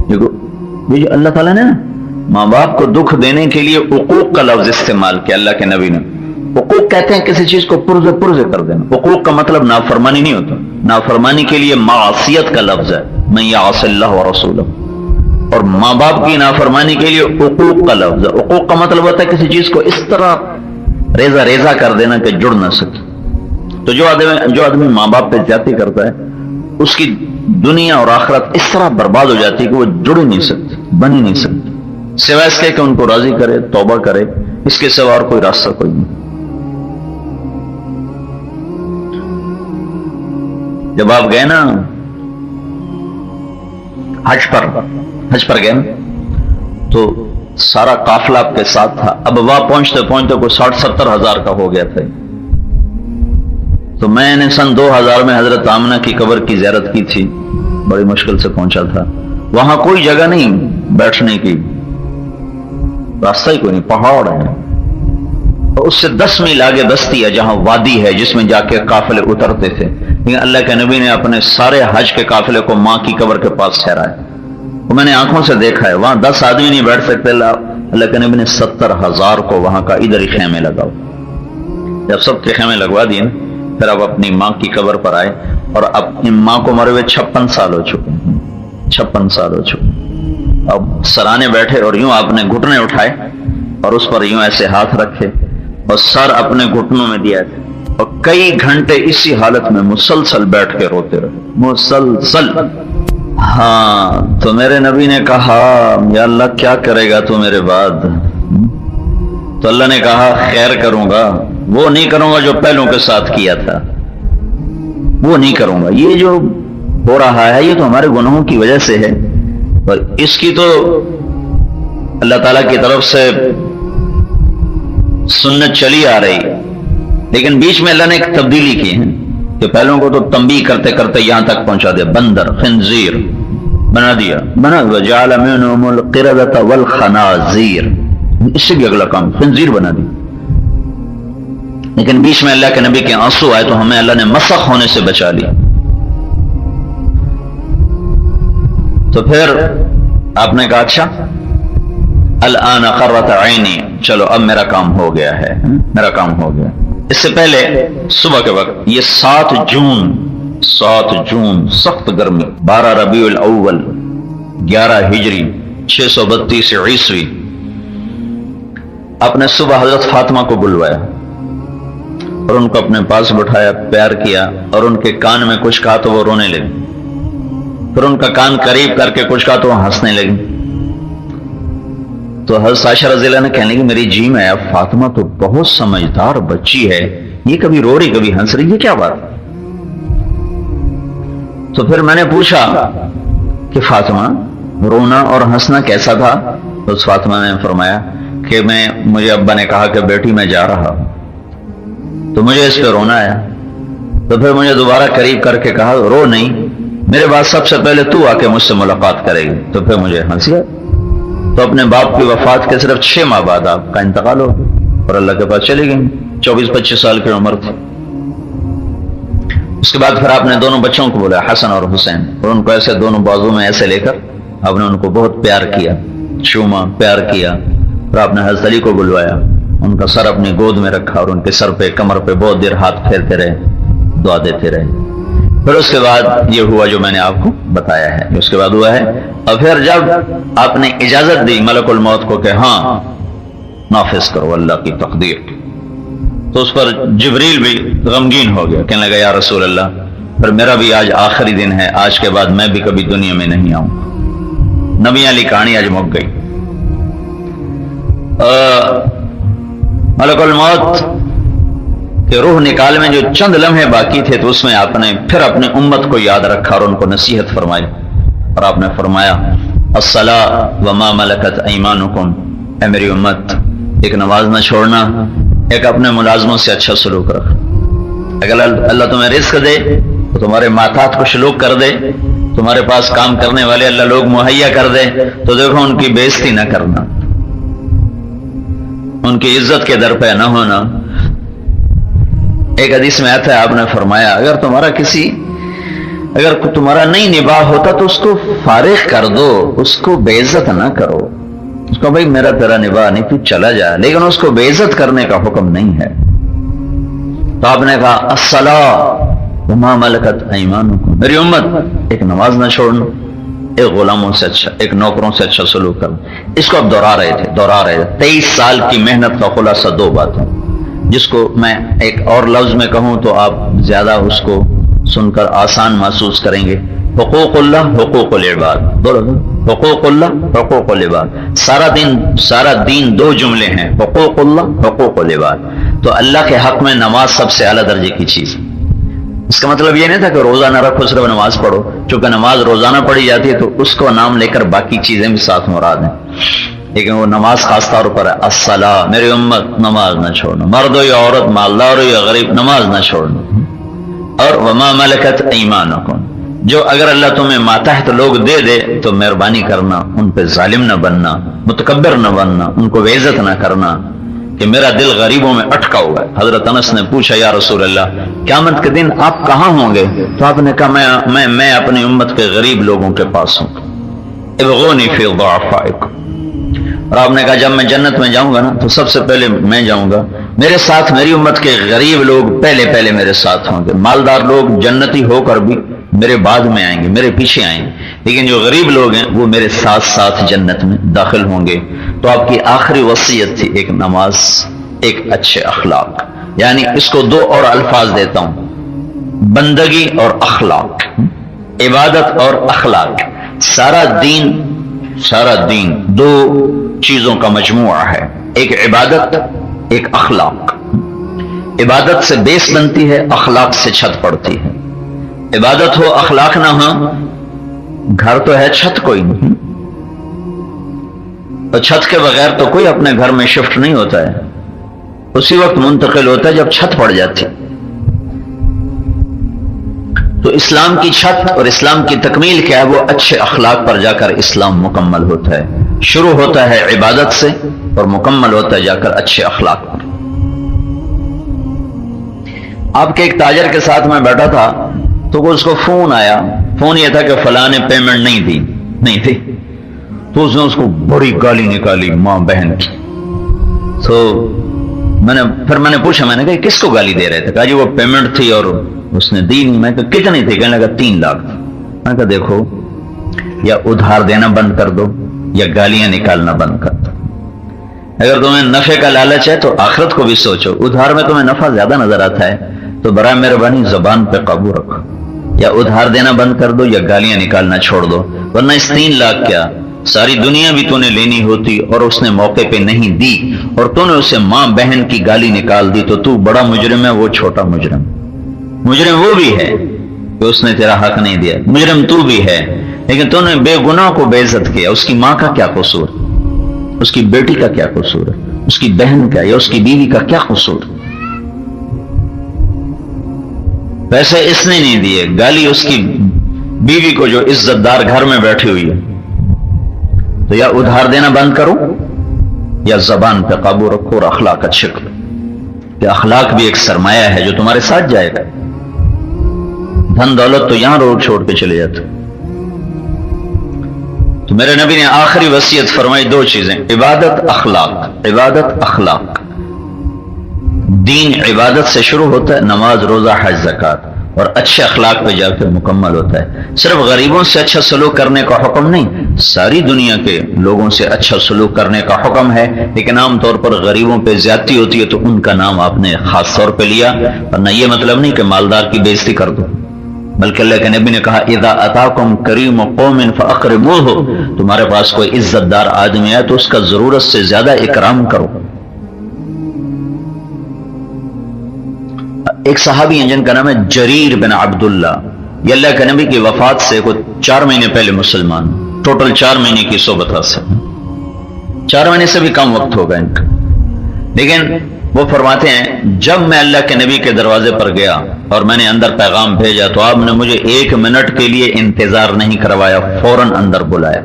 دیکھو اللہ تعالیٰ نے ماں باپ کو دکھ دینے کے لیے عقوق کا لفظ استعمال کیا. اللہ کے نبی نے عقوق کہتے ہیں کسی چیز کو پرزے کر دینا. عقوق کا مطلب نافرمانی نہیں ہوتا. نافرمانی کے لیے معصیت کا لفظ ہے، من یعص اللہ ورسولہ. اور ماں باپ کی نافرمانی کے لیے عقوق کا لفظ ہے. عقوق کا مطلب ہوتا ہے کسی چیز کو اس طرح ریزہ کر دینا کہ جڑ نہ سکے. تو جو آدمی ماں باپ پہ زیادتی کرتا ہے اس کی دنیا اور آخرت اس طرح برباد ہو جاتی ہے کہ وہ جڑ ہی نہیں سکتی، بن ہی نہیں سکتی، سوائے اس کے کہ ان کو راضی کرے، توبہ کرے. اس کے سوا اور کوئی راستہ کوئی نہیں. جب آپ گئے نا حج پر گئے نا تو سارا قافلہ آپ کے ساتھ تھا. اب وہاں پہنچتے پہنچتے کوئی 60-70 ہزار کا ہو گیا تھا. تو میں نے سن 2000 میں حضرت آمنہ کی قبر کی زیارت کی تھی. بڑی مشکل سے پہنچا تھا. وہاں کوئی جگہ نہیں بیٹھنے کی، راستہ ہی کوئی نہیں، پہاڑ ہے. اس سے 10 میل آگے بستی ہے جہاں وادی ہے جس میں جا کے قافلے اترتے تھے. لیکن اللہ کے نبی نے اپنے سارے حج کے قافلے کو ماں کی قبر کے پاس ٹھہرایا. وہ میں نے آنکھوں سے دیکھا ہے. وہاں 10 آدمی نہیں بیٹھ سکتے. اللہ کے نبی نے 70,000 کو وہاں کا ادھر ہی خیمے لگاؤ. جب سب کے خیمے لگوا دیے پھر اب اپنی ماں کی قبر پر آئے اور اپنی ماں کو مرے ہوئے 56 سال ہو چکے. 56 سال ہو چکے. اب سرانے بیٹھے اور یوں آپ نے گھٹنے اٹھائے اور اس پر یوں ایسے ہاتھ رکھے اور سر اپنے گھٹنوں میں دیا. اور کئی گھنٹے اسی حالت میں مسلسل بیٹھ کے روتے رہے، مسلسل۔ ہاں تو میرے نبی نے کہا یا اللہ کیا کرے گا تو میرے بعد؟ تو اللہ نے کہا خیر کروں گا، وہ نہیں کروں گا جو پہلوں کے ساتھ کیا تھا، وہ نہیں کروں گا۔ یہ جو ہو رہا ہے یہ تو ہمارے گناہوں کی وجہ سے ہے، اور اس کی تو اللہ تعالیٰ کی طرف سے سنت چلی آ رہی، لیکن بیچ میں اللہ نے ایک تبدیلی کی ہے کہ پہلوں کو تو تنبیہ کرتے کرتے یہاں تک پہنچا دیا، بندر خنزیر بنا دیا، وجعل منهم القردة والخنازیر، اس سے بھی اگلا کام خنزیر بنا دی۔ لیکن بیچ میں اللہ کے نبی کے آنسو آئے تو ہمیں اللہ نے مسخ ہونے سے بچا لیا۔ تو پھر آپ نے کہا اچھا الآن قرۃ عینی، چلو اب میرا کام ہو گیا ہے، میرا کام ہو گیا۔ اس سے پہلے صبح کے وقت یہ 7 جون سخت گرمی، 12 ربیع الاول 11 ہجری 632 عیسوی، آپ نے صبح حضرت فاطمہ کو بلوایا اور ان کو اپنے پاس بٹھایا، پیار کیا، اور ان کے کان میں کچھ کہا تو وہ رونے لگی، پھر ان کا کان قریب کر کے کچھ کہا تو وہ ہنسنے لگی۔ تو حضرت عائشہ رضی اللہ عنہا نے کہنے لگی میری جی میں اب فاطمہ تو بہت سمجھدار بچی ہے، یہ کبھی رو رہی کبھی ہنس رہی، یہ کیا بات؟ تو پھر میں نے پوچھا کہ فاطمہ رونا اور ہنسنا کیسا تھا؟ تو فاطمہ نے فرمایا کہ مجھے ابا نے کہا کہ بیٹی میں جا رہا ہوں، تو مجھے اس پہ رونا آیا، تو پھر مجھے دوبارہ قریب کر کے کہا رو نہیں، میرے بعد سب سے پہلے تو آ کے مجھ سے ملاقات کرے گی، تو پھر مجھے ہنسی۔ تو اپنے باپ کی وفات کے صرف 6 ماہ بعد آپ کا انتقال ہو گیا اور اللہ کے پاس چلی گئی، 24-25 سال کی عمر تھی۔ اس کے بعد پھر آپ نے دونوں بچوں کو بولا، حسن اور حسین، اور ان کو ایسے دونوں بازو میں ایسے لے کر آپ نے ان کو بہت پیار کیا، چوما، پیار کیا، اور آپ نے حضرت علی کو بلوایا، ان کا سر اپنی گود میں رکھا اور ان کے سر پہ کمر پہ بہت دیر ہاتھ پھیرتے رہے، دعا دیتے رہے۔ پھر اس کے بعد یہ ہوا جو میں نے آپ کو بتایا ہے، اس کے بعد ہوا ہے۔ اور پھر جب آپ نے اجازت دی ملک الموت کو کہ ہاں نافذ کرو اللہ کی تقدیر، تو اس پر جبریل بھی غمگین ہو گیا، کہنے لگا یا رسول اللہ پھر میرا بھی آج آخری دن ہے، آج کے بعد میں بھی کبھی دنیا میں نہیں آؤں گا۔ نبیاں علی کہانی آج مک گئی۔ ملک الموت کہ روح نکال میں جو چند لمحے باقی تھے تو اس میں آپ نے پھر اپنی امت کو یاد رکھا اور ان کو نصیحت فرمائی، اور آپ نے فرمایا الصلاۃ وما ملکت ایمانکم، اے میری امت ایک نماز نہ چھوڑنا، ایک اپنے ملازموں سے اچھا سلوک رکھ۔ اگر اللہ تمہیں رزق دے تو تمہارے ماتحت کچھ لوگ کر دے، تمہارے پاس کام کرنے والے اللہ لوگ مہیا کر دے تو دیکھو ان کی بےزتی نہ کرنا، ان کی عزت کے در پہ نہ ہونا۔ ایک حدیث میں آتا ہے آپ نے فرمایا اگر تمہارا نہیں نباہ ہوتا تو اس کو فارغ کر دو، اس کو بے عزت نہ کرو، اس کو بھائی میرا تیرا نباہ نہیں تو چلا جا، لیکن اس کو بے عزت کرنے کا حکم نہیں ہے۔ تو آپ نے کہا الصلاۃ وما ملکت ایمانکم، میری امت ایک نماز نہ چھوڑنا، ایک غلاموں سے اچھا، ایک نوکروں سے اچھا سلوک کرنا۔ اس کو اب دہرا رہے تھے 23 سال کی محنت کا خلاصہ 2 باتیں، جس کو میں ایک اور لفظ میں کہوں تو آپ زیادہ اس کو سن کر آسان محسوس کریں گے، حقوق اللہ حقوق العباد، حقوق اللہ حقوق العباد، سارا دین 2 جملے ہیں، حقوق اللہ حقوق العباد۔ تو اللہ کے حق میں نماز سب سے اعلیٰ درجے کی چیز ہے۔ اس کا مطلب یہ نہیں تھا کہ روزہ نہ رکھو صرف نماز پڑھو، چونکہ نماز روزانہ پڑھی جاتی ہے تو اس کو نام لے کر باقی چیزیں بھی ساتھ مراد ہیں، لیکن وہ نماز خاص طور پر ہے۔ الصلاۃ، میری امت نماز نہ چھوڑنا، مرد ہو یا عورت، مالدار ہو یا غریب، نماز نہ چھوڑنا۔ اور وما ملکت ایمانکم، جو اگر اللہ تمہیں ماتحت لوگ دے دے تو مہربانی کرنا، ان پہ ظالم نہ بننا، متکبر نہ بننا، ان کو بے عزت نہ کرنا، کہ میرا دل غریبوں میں اٹکا ہوا ہے۔ حضرت انس نے پوچھا یا رسول اللہ قیامت کے دن آپ کہاں ہوں گے؟ تو آپ نے کہا میں اپنی امت کے غریب لوگوں کے پاس ہوں، ابغونی فی ضعفائکم۔ اور آپ نے کہا جب میں جنت میں جاؤں گا نا تو سب سے پہلے میں جاؤں گا، میرے ساتھ میری امت کے غریب لوگ پہلے میرے ساتھ ہوں گے، مالدار لوگ جنتی ہو کر بھی میرے بعد میں آئیں گے، میرے پیچھے آئیں گے، لیکن جو غریب لوگ ہیں وہ میرے ساتھ جنت میں داخل ہوں گے۔ تو آپ کی آخری وصیت تھی ایک نماز، ایک اچھے اخلاق، یعنی اس کو دو اور الفاظ دیتا ہوں، بندگی اور اخلاق، عبادت اور اخلاق۔ سارا دین دو چیزوں کا مجموعہ ہے، ایک عبادت، ایک اخلاق۔ عبادت سے بیس بنتی ہے، اخلاق سے چھت پڑتی ہے۔ عبادت ہو اخلاق نہ ہو، گھر تو ہے چھت کوئی نہیں، اور چھت کے بغیر تو کوئی اپنے گھر میں شفٹ نہیں ہوتا ہے، اسی وقت منتقل ہوتا ہے جب چھت پڑ جاتی۔ تو اسلام کی چھت اور اسلام کی تکمیل کیا ہے؟ وہ اچھے اخلاق پر جا کر اسلام مکمل ہوتا ہے۔ شروع ہوتا ہے عبادت سے اور مکمل ہوتا ہے جا کر اچھے اخلاق پر۔ آپ کے ایک تاجر کے ساتھ میں بیٹھا تھا تو اس کو فون آیا، فون یہ تھا کہ فلاں نے پیمنٹ نہیں تھی، تو اس نے اس کو بڑی گالی نکالی ماں بہن کی۔ تو پھر میں نے پوچھا، میں نے کہا کس کو گالی دے رہے تھے؟ کہا جی وہ پیمنٹ تھی اور اس نے دی نہیں۔ میں کہا کتنی تھی؟ کہنے لگا 3 لاکھ۔ میں کہا دیکھو، یا ادھار دینا بند کر دو یا گالیاں نکالنا بند کر دو۔ اگر تمہیں نفع کا لالچ ہے تو آخرت کو بھی سوچو۔ ادھار میں تمہیں نفع زیادہ نظر آتا ہے تو برائے مہربانی زبان پہ قابو رکھو، یا ادھار دینا بند کر دو یا گالیاں نکالنا چھوڑ دو، ورنہ اس 3 لاکھ کیا ساری دنیا بھی تو نے لینی ہوتی اور اس نے موقع پہ نہیں دی اور تو نے اسے ماں بہن کی گالی نکال دی، تو بڑا مجرم ہے، وہ چھوٹا مجرم وہ بھی ہے کہ اس نے تیرا حق نہیں دیا، مجرم تو بھی ہے، لیکن تو نے بے گناہ کو بے عزت کیا۔ اس کی ماں کا کیا قصور؟ اس کی بیٹی کا کیا قصور ہے؟ اس کی بہن کا یا اس کی بیوی کا کیا قصور؟ پیسے اس نے نہیں دیے، گالی اس کی بیوی کو جو عزت دار گھر میں بیٹھی ہوئی ہے۔ تو یا ادھار دینا بند کرو یا زبان پہ قابو رکھو اور اخلاق اچھے کرو، کہ اخلاق بھی ایک سرمایہ ہے جو تمہارے ساتھ جائے گا۔ دھن دولت تو یہاں روڈ چھوڑ کے چلے جاتے۔ تو میرے نبی نے آخری وصیت فرمائی 2 چیزیں، عبادت اخلاق۔ دین عبادت سے شروع ہوتا ہے، نماز روزہ حج زکات، اور اچھے اخلاق پہ جا کے مکمل ہوتا ہے۔ صرف غریبوں سے اچھا سلوک کرنے کا حکم نہیں، ساری دنیا کے لوگوں سے اچھا سلوک کرنے کا حکم ہے، لیکن عام طور پر غریبوں پہ زیادتی ہوتی ہے تو ان کا نام آپ نے خاص طور پہ لیا، ورنہ یہ مطلب نہیں کہ مالدار کی بے عزتی کر دو، بلکہ اللہ کے نبی نے کہا اذا اتاکم کریم قوم فاکرموہ، تمہارے پاس کوئی عزت دار آدمی ہے تو اس کا ضرورت سے زیادہ اکرام کرو۔ ایک صحابی ہیں جن کا نام ہے جریر بن عبداللہ، یہ اللہ کے نبی کی وفات سے کچھ 4 مہینے پہلے مسلمان، ٹوٹل 4 مہینے کی صحبت حاصل، 4 مہینے سے بھی کم وقت ہوگا ان کا، لیکن وہ فرماتے ہیں جب میں اللہ کے نبی کے دروازے پر گیا اور میں نے اندر پیغام بھیجا تو آپ نے مجھے 1 منٹ کے لیے انتظار نہیں کروایا، فوراً اندر بلایا۔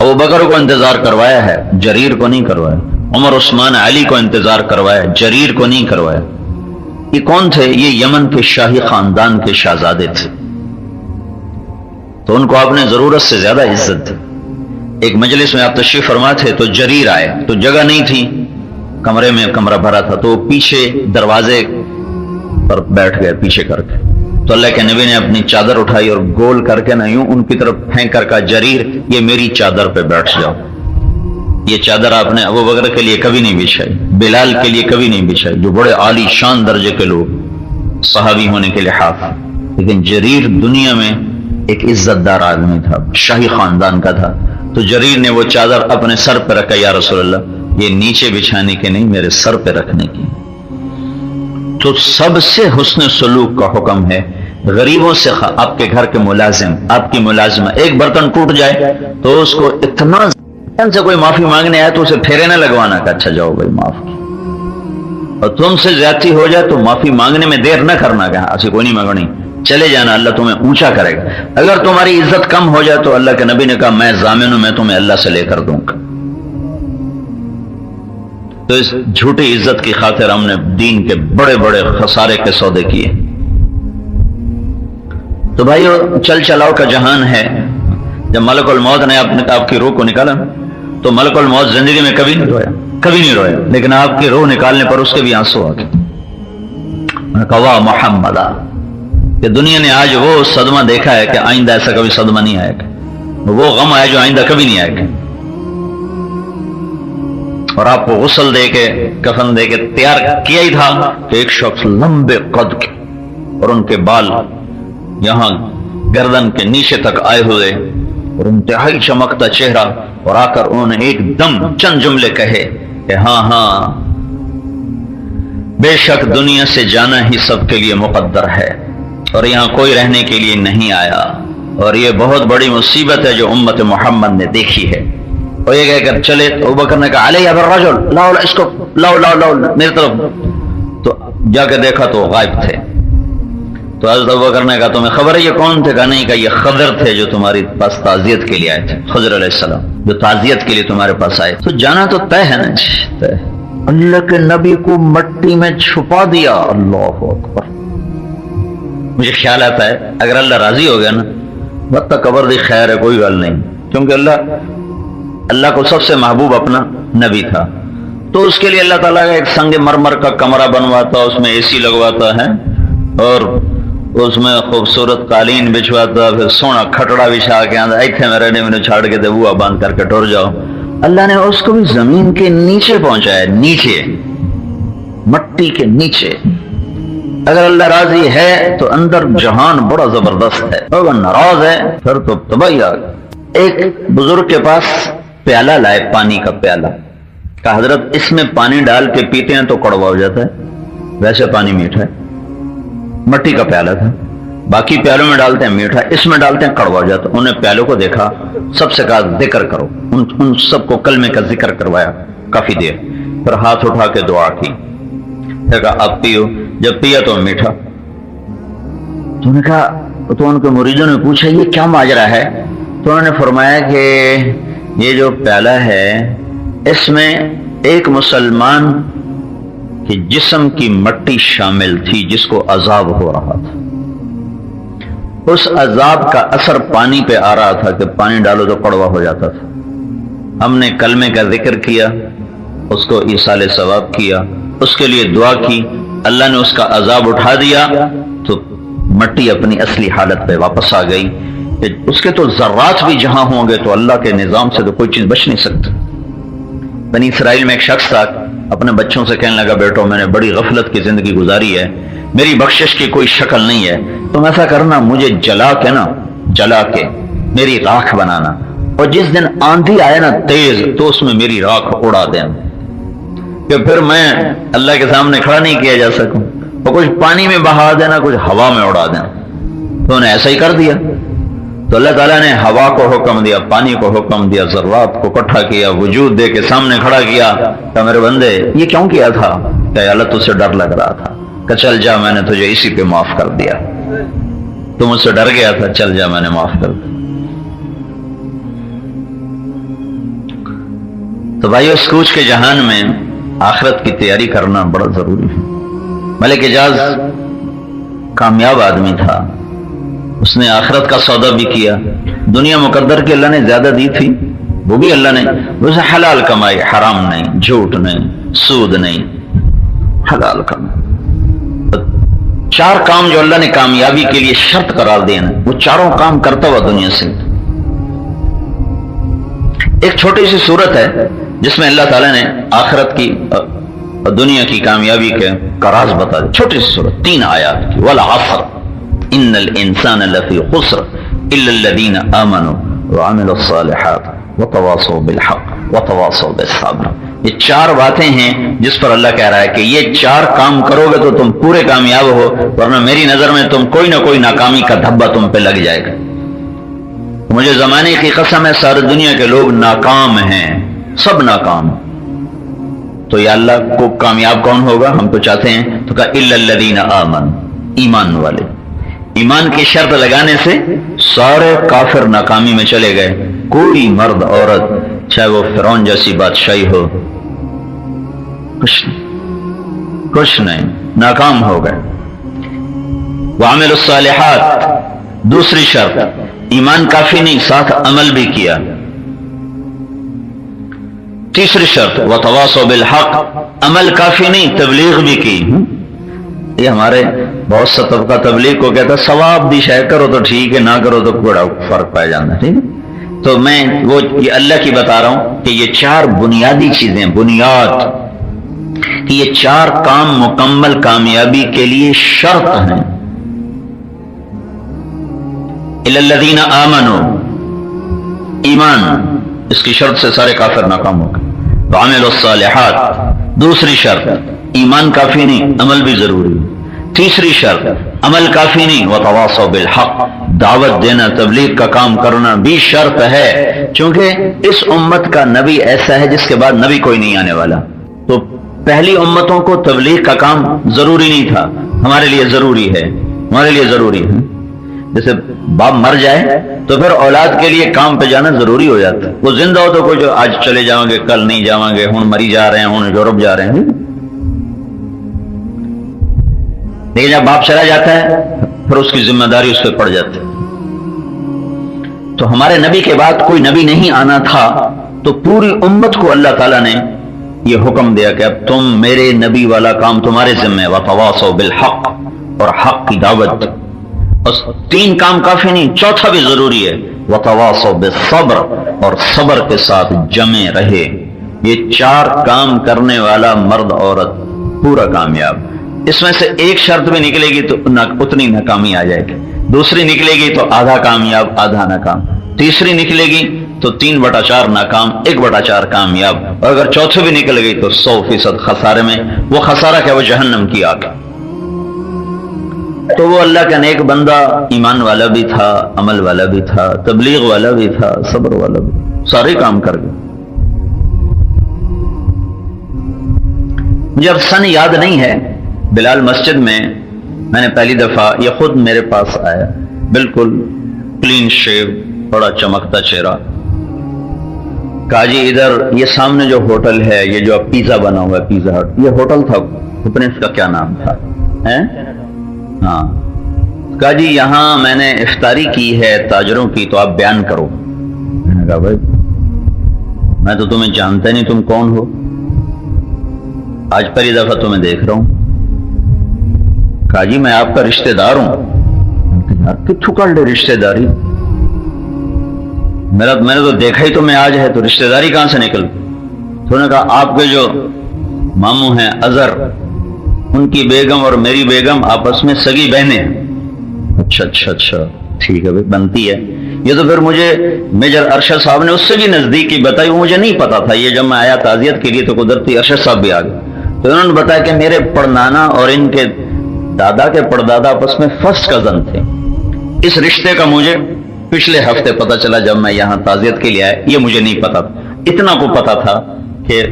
ابو بکر کو انتظار کروایا ہے، جریر کو نہیں کروایا۔ عمر عثمان علی کو انتظار کروایا، جریر کو نہیں کروایا۔ یہ کون تھے؟ یہ یمن کے شاہی خاندان کے شہزادے تھے، تو ان کو آپ نے ضرورت سے زیادہ عزت دی۔ ایک مجلس میں آپ تشریف فرما تھے تو جریر آئے تو جگہ نہیں تھی، کمرے میں کمرہ بھرا تھا، تو پیچھے دروازے پر بیٹھ گئے پیچھے کر کے، تو اللہ کے نبی نے اپنی چادر اٹھائی اور گول کر کے نہ یوں ان کی طرف پھینک کر کہا جریر یہ میری چادر پہ بیٹھ جاؤ۔ یہ چادر آپ نے ابو بکر کے لیے کبھی نہیں بچھائی، بلال کے لیے کبھی نہیں بچھائی، جو بڑے عالی شان درجے کے لوگ صحابی ہونے کے لحاظ، لیکن جریر دنیا میں ایک عزت دار آدمی تھا، شاہی خاندان کا تھا، تو جریر نے وہ چادر اپنے سر پہ رکھا، یا رسول اللہ یہ نیچے بچھانے کی نہیں، میرے سر پہ رکھنے کی۔ تو سب سے حسن سلوک کا حکم ہے، غریبوں سے آپ کے گھر کے ملازم، آپ کی ملازمہ، ایک برتن ٹوٹ جائے تو اس کو اتنا سے کوئی معافی مانگنے آئے تو اسے پھیرے نہ لگوانا کہ اچھا جاؤ بھائی معاف کی، اور تم سے زیادتی ہو جائے تو معافی مانگنے میں دیر نہ کرنا کہ ایسی کوئی نہیں مانگنی، چلے جانا، اللہ تمہیں اونچا کرے گا۔ اگر تمہاری عزت کم ہو جائے تو اللہ کے نبی نے کہا میں ضامن ہوں، میں تمہیں اللہ سے لے کر دوں گا۔ تو اس جھوٹی عزت کی خاطر ہم نے دین کے بڑے بڑے خسارے کے سودے کیے۔ تو بھائیو چل چلاؤ کا جہان ہے، جب ملک الموت نے آپ کی روح کو نکالا تو ملک الموت زندگی میں کبھی نہیں رویا، لیکن آپ کی روح نکالنے پر اس کے بھی آنسو آ گئے۔ کہا محمد، کہ دنیا نے آج وہ صدمہ دیکھا ہے کہ آئندہ ایسا کبھی صدمہ نہیں آئے گا، وہ غم آیا جو آئندہ کبھی نہیں آئے گا۔ اور آپ کو غسل دے کے کفن دے کے تیار کیا ہی تھا کہ ایک شخص لمبے قد کے اور ان کے بال یہاں گردن کے نیچے تک آئے ہوئے اور انتہائی چمکتا چہرہ، اور آ کر انہوں نے ایک دم چند جملے کہے کہ ہاں ہاں بے شک دنیا سے جانا ہی سب کے لیے مقدر ہے اور یہاں کوئی رہنے کے لیے نہیں آیا، اور یہ بہت بڑی مصیبت ہے جو امت محمد نے دیکھی ہے۔ اور یہ کہہ کر چلے تو ابوبکر نے کہا علیہ بالرجل، لاؤ اس کو لاؤ لاؤ لاؤ میری طرف، تو جا کے دیکھا تو غائب تھے۔ تو حضرت ابوبکر نے کہا تمہیں خبر ہے یہ کون تھے؟ کہا نہیں، کہ یہ خضر تھے جو تمہاری پاس تعزیت کے لیے آئے تھے، خضر علیہ السلام جو تعزیت کے لیے تمہارے پاس آئے۔ تو جانا تو طے ہے نا، طے۔ اللہ کے نبی کو مٹی میں چھپا دیا، اللہ اکبر۔ مجھے خیال آتا ہے اگر اللہ راضی ہو گیا نا، مت قبر دی خیر ہے، کوئی گل نہیں، کیونکہ اللہ کو سب سے محبوب اپنا نبی تھا، تو اس کے لیے اللہ تعالیٰ کا ایک سنگ مرمر کا کمرہ بنواتا، اس میں اے سی لگواتا ہے اور اس میں خوبصورت قالین بچھواتا، پھر سونا کھٹڑا بچھا کے آتا، ایتھے میں رہنے میں چھاڑ کے دے وہ باندھ کر کے ٹور جاؤ۔ اللہ نے اس کو بھی زمین کے نیچے پہنچایا، نیچے، مٹی کے نیچے۔ اگر اللہ راضی ہے تو اندر جہان بڑا زبردست ہے، اگر ناراض ہے پھر تو تباہی آ گئی۔ ایک بزرگ کے پاس پیالہ لائے، پانی کا پیالہ، کہا حضرت اس میں پانی ڈال کے پیتے ہیں تو کڑوا ہو جاتا ہے، ویسے پانی میٹھا ہے۔ مٹی کا پیالہ تھا، باقی پیالوں میں ڈالتے ہیں میٹھا، اس میں ڈالتے ہیں کڑوا ہو جاتا ہے۔ انہیں پیالوں کو دیکھا، سب سے کہا ذکر کرو، ان سب کو کلمے کا ذکر کروایا کافی دیر، پھر ہاتھ اٹھا کے دعا کی، پھر کہا اب پیو۔ جب پیا تو میٹھا۔ تو نے کہا، تو ان کے مریدوں نے پوچھا یہ کیا ماجرا ہے؟ تو انہوں نے فرمایا کہ یہ جو پیالہ ہے اس میں ایک مسلمان کے جسم کی مٹی شامل تھی جس کو عذاب ہو رہا تھا، اس عذاب کا اثر پانی پہ آ رہا تھا کہ پانی ڈالو تو کڑوا ہو جاتا تھا۔ ہم نے کلمے کا ذکر کیا، اس کو ایصال ثواب کیا، اس کے لیے دعا کی، اللہ نے اس کا عذاب اٹھا دیا تو مٹی اپنی اصلی حالت پہ واپس آ گئی۔ اس کے تو ذرات بھی جہاں ہوں گے تو اللہ کے نظام سے تو کوئی چیز بچ نہیں سکتی۔ بنی اسرائیل میں ایک شخص تھا، اپنے بچوں سے کہنے لگا بیٹو میں نے بڑی غفلت کی زندگی گزاری ہے، میری بخشش کی کوئی شکل نہیں ہے، تم ایسا کرنا مجھے جلا کے میری راکھ بنانا، اور جس دن آندھی آئے نا تیز تو اس میں میری راکھ اڑا دینا، کہ پھر میں اللہ کے سامنے کھڑا نہیں کیا جا سکوں، اور کچھ پانی میں بہا دینا، کچھ ہوا میں اڑا دینا۔ تو انہیں ایسا ہی کر دیا۔ تو اللہ تعالیٰ نے ہوا کو حکم دیا، پانی کو حکم دیا، ذرات کو اکٹھا کیا، وجود دے کے سامنے کھڑا کیا کہ میرے بندے یہ کیوں کیا تھا؟ کہ اللہ تجھ سے ڈر لگ رہا تھا، کہ چل جا میں نے تجھے اسی پہ معاف کر دیا، تو مجھ سے ڈر گیا تھا، چل جا میں نے معاف کر دیا۔ تو بھائیو اس کوچ کے جہان میں آخرت کی تیاری کرنا بڑا ضروری ہے۔ ملک حجاز کامیاب آدمی تھا، اس نے آخرت کا سودا بھی کیا، دنیا مقدر کی اللہ نے زیادہ دی تھی، وہ بھی اللہ نے اسے حلال کمائی، حرام نہیں، جھوٹ نہیں، سود نہیں، حلال کمائی۔ چار کام جو اللہ نے کامیابی کے لیے شرط قرار دیے نا، وہ چاروں کام کرتا ہوا دنیا سے۔ ایک چھوٹی سی صورت ہے جس میں اللہ تعالیٰ نے آخرت کی دنیا کی کامیابی کا راز بتا دی، چھوٹی سی صورت، 3 آیات کی، والعصر ان الانسان لفی خسر الا الذین آمنوا وعملوا الصالحات وتواصوا بالحق وتواصوا بالصبر۔ یہ 4 باتیں ہیں جس پر اللہ کہہ رہا ہے کہ یہ 4 کام کرو گے تو تم پورے کامیاب ہو، ورنہ میری نظر میں تم کوئی نہ کوئی ناکامی کا دھبا تم پہ لگ جائے گا۔ مجھے زمانے کی قسم ہے ساری دنیا کے لوگ ناکام ہیں، سب ناکام۔ تو یا اللہ کو کامیاب کون ہوگا؟ ہم تو چاہتے ہیں، تو کہا الا الذین آمنوا، ایمان والے۔ ایمان کی شرط لگانے سے سارے کافر ناکامی میں چلے گئے، کوئی مرد عورت چاہے وہ فرعون جیسی بادشاہی ہو، کچھ نہیں، ناکام ہو گئے۔ وعملوا الصالحات، دوسری شرط، ایمان کافی نہیں، ساتھ عمل بھی کیا۔ تیسری شرط وتواصوا بالحق، عمل کافی نہیں، تبلیغ بھی کی۔ یہ ہمارے بہت سا طبقہ تبلیغ کو کہتا ہے ثواب دی شے کرو تو ٹھیک ہے، نہ کرو تو بڑا فرق پایا جاتا ہے، ٹھیک ہے، تو میں وہ یہ اللہ کی بتا رہا ہوں کہ یہ 4 بنیادی چیزیں، بنیاد، کہ یہ 4 کام مکمل کامیابی کے لیے شرط ہیں. الا الذین آمنوا، ایمان اس کی شرط سے سارے کافر ناکام ہو گئے. وعملوا الصالحات، دوسری شرط ایمان کافی نہیں، عمل بھی ضروری ہے. تیسری شرط عمل کافی نہیں، وتواصوا بالحق، دعوت دینا، تبلیغ کا کام کرنا بھی شرط ہے، چونکہ اس امت کا نبی ایسا ہے جس کے بعد نبی کوئی نہیں آنے والا. تو پہلی امتوں کو تبلیغ کا کام ضروری نہیں تھا، ہمارے لیے ضروری ہے، ہمارے لیے ضروری ہے. جیسے باپ مر جائے تو پھر اولاد کے لیے کام پہ جانا ضروری ہو جاتا ہے. وہ زندہ ہو تو کوئی جو آج چلے جاؤں گے، کل نہیں جاؤں گے، ہن مری جا رہے ہیں، ہن یورپ جا رہے ہیں. لیکن جب باپ چلا جاتا ہے پھر اس کی ذمہ داری اس پہ پڑ جاتی ہے. تو ہمارے نبی کے بعد کوئی نبی نہیں آنا تھا، تو پوری امت کو اللہ تعالیٰ نے یہ حکم دیا کہ اب تم میرے نبی والا کام تمہارے ذمہ ہے. وتواصوا بالحق، اور حق کی دعوت. اور 3 کام کافی نہیں، چوتھا بھی ضروری ہے، وتواصوا بالصبر، اور صبر کے ساتھ جمے رہے. یہ 4 کام کرنے والا مرد عورت پورا کامیاب. اس میں سے ایک شرط بھی نکلے گی تو اتنی ناکامی آ جائے گی، دوسری نکلے گی تو آدھا کامیاب آدھا ناکام، تیسری نکلے گی تو 3/4 ناکام 1/4 کامیاب، اور اگر چوتھی بھی نکل گئی تو 100% خسارے میں. وہ خسارہ کیا؟ وہ جہنم کی آگ. تو وہ اللہ کا نیک بندہ ایمان والا بھی تھا، عمل والا بھی تھا، تبلیغ والا بھی تھا، صبر والا بھی، سارے کام کر گئے. مجھے اب سن یاد نہیں ہے. بلال مسجد میں نے پہلی دفعہ، یہ خود میرے پاس آیا، بالکل کلین شیو، بڑا چمکتا چہرہ. کہا جی ادھر یہ سامنے جو ہوٹل ہے، یہ جو اب پیزا بنا ہوا ہے، پیزا ہٹ، یہ ہوٹل تھا، پتہ نہیں اس کا کیا نام تھا. ہاں. کہا جی یہاں میں نے افطاری کی ہے تاجروں کی، تو آپ بیان کرو. میں نے کہا بھائی میں تو تمہیں جانتا نہیں، تم کون ہو؟ آج پہلی دفعہ تمہیں دیکھ رہا ہوں. کہا جی میں آپ کا رشتہ دار ہوں. کتھو کر لے رشتہ داری؟ میں نے تو دیکھا ہی تمہیں آج ہے، تو رشتہ داری کہاں سے نکل؟ تو انہوں نے کہا آپ کے جو ماموں ہیں اظہر، ان کی بیگم اور میری بیگم آپس میں سگی بہنیں ہیں. اچھا ٹھیک ہے بھائی، بنتی ہے. یہ تو پھر مجھے میجر ارشد صاحب نے اس سے بھی نزدیکی بتائی، وہ مجھے نہیں پتا تھا. یہ جب میں آیا تعزیت کے لیے تو قدرتی ارشد صاحب بھی آ گئے، تو انہوں نے بتایا کہ میرے پڑنانا اور ان کے دادا کے پردادا آپس میں فرسٹ کزن تھے. اس رشتے کا مجھے پچھلے ہفتے پتہ چلا جب میں یہاں تعزیت کے لیے آیا. یہ مجھے نہیں پتا تھا. اتنا کو پتا تھا کہ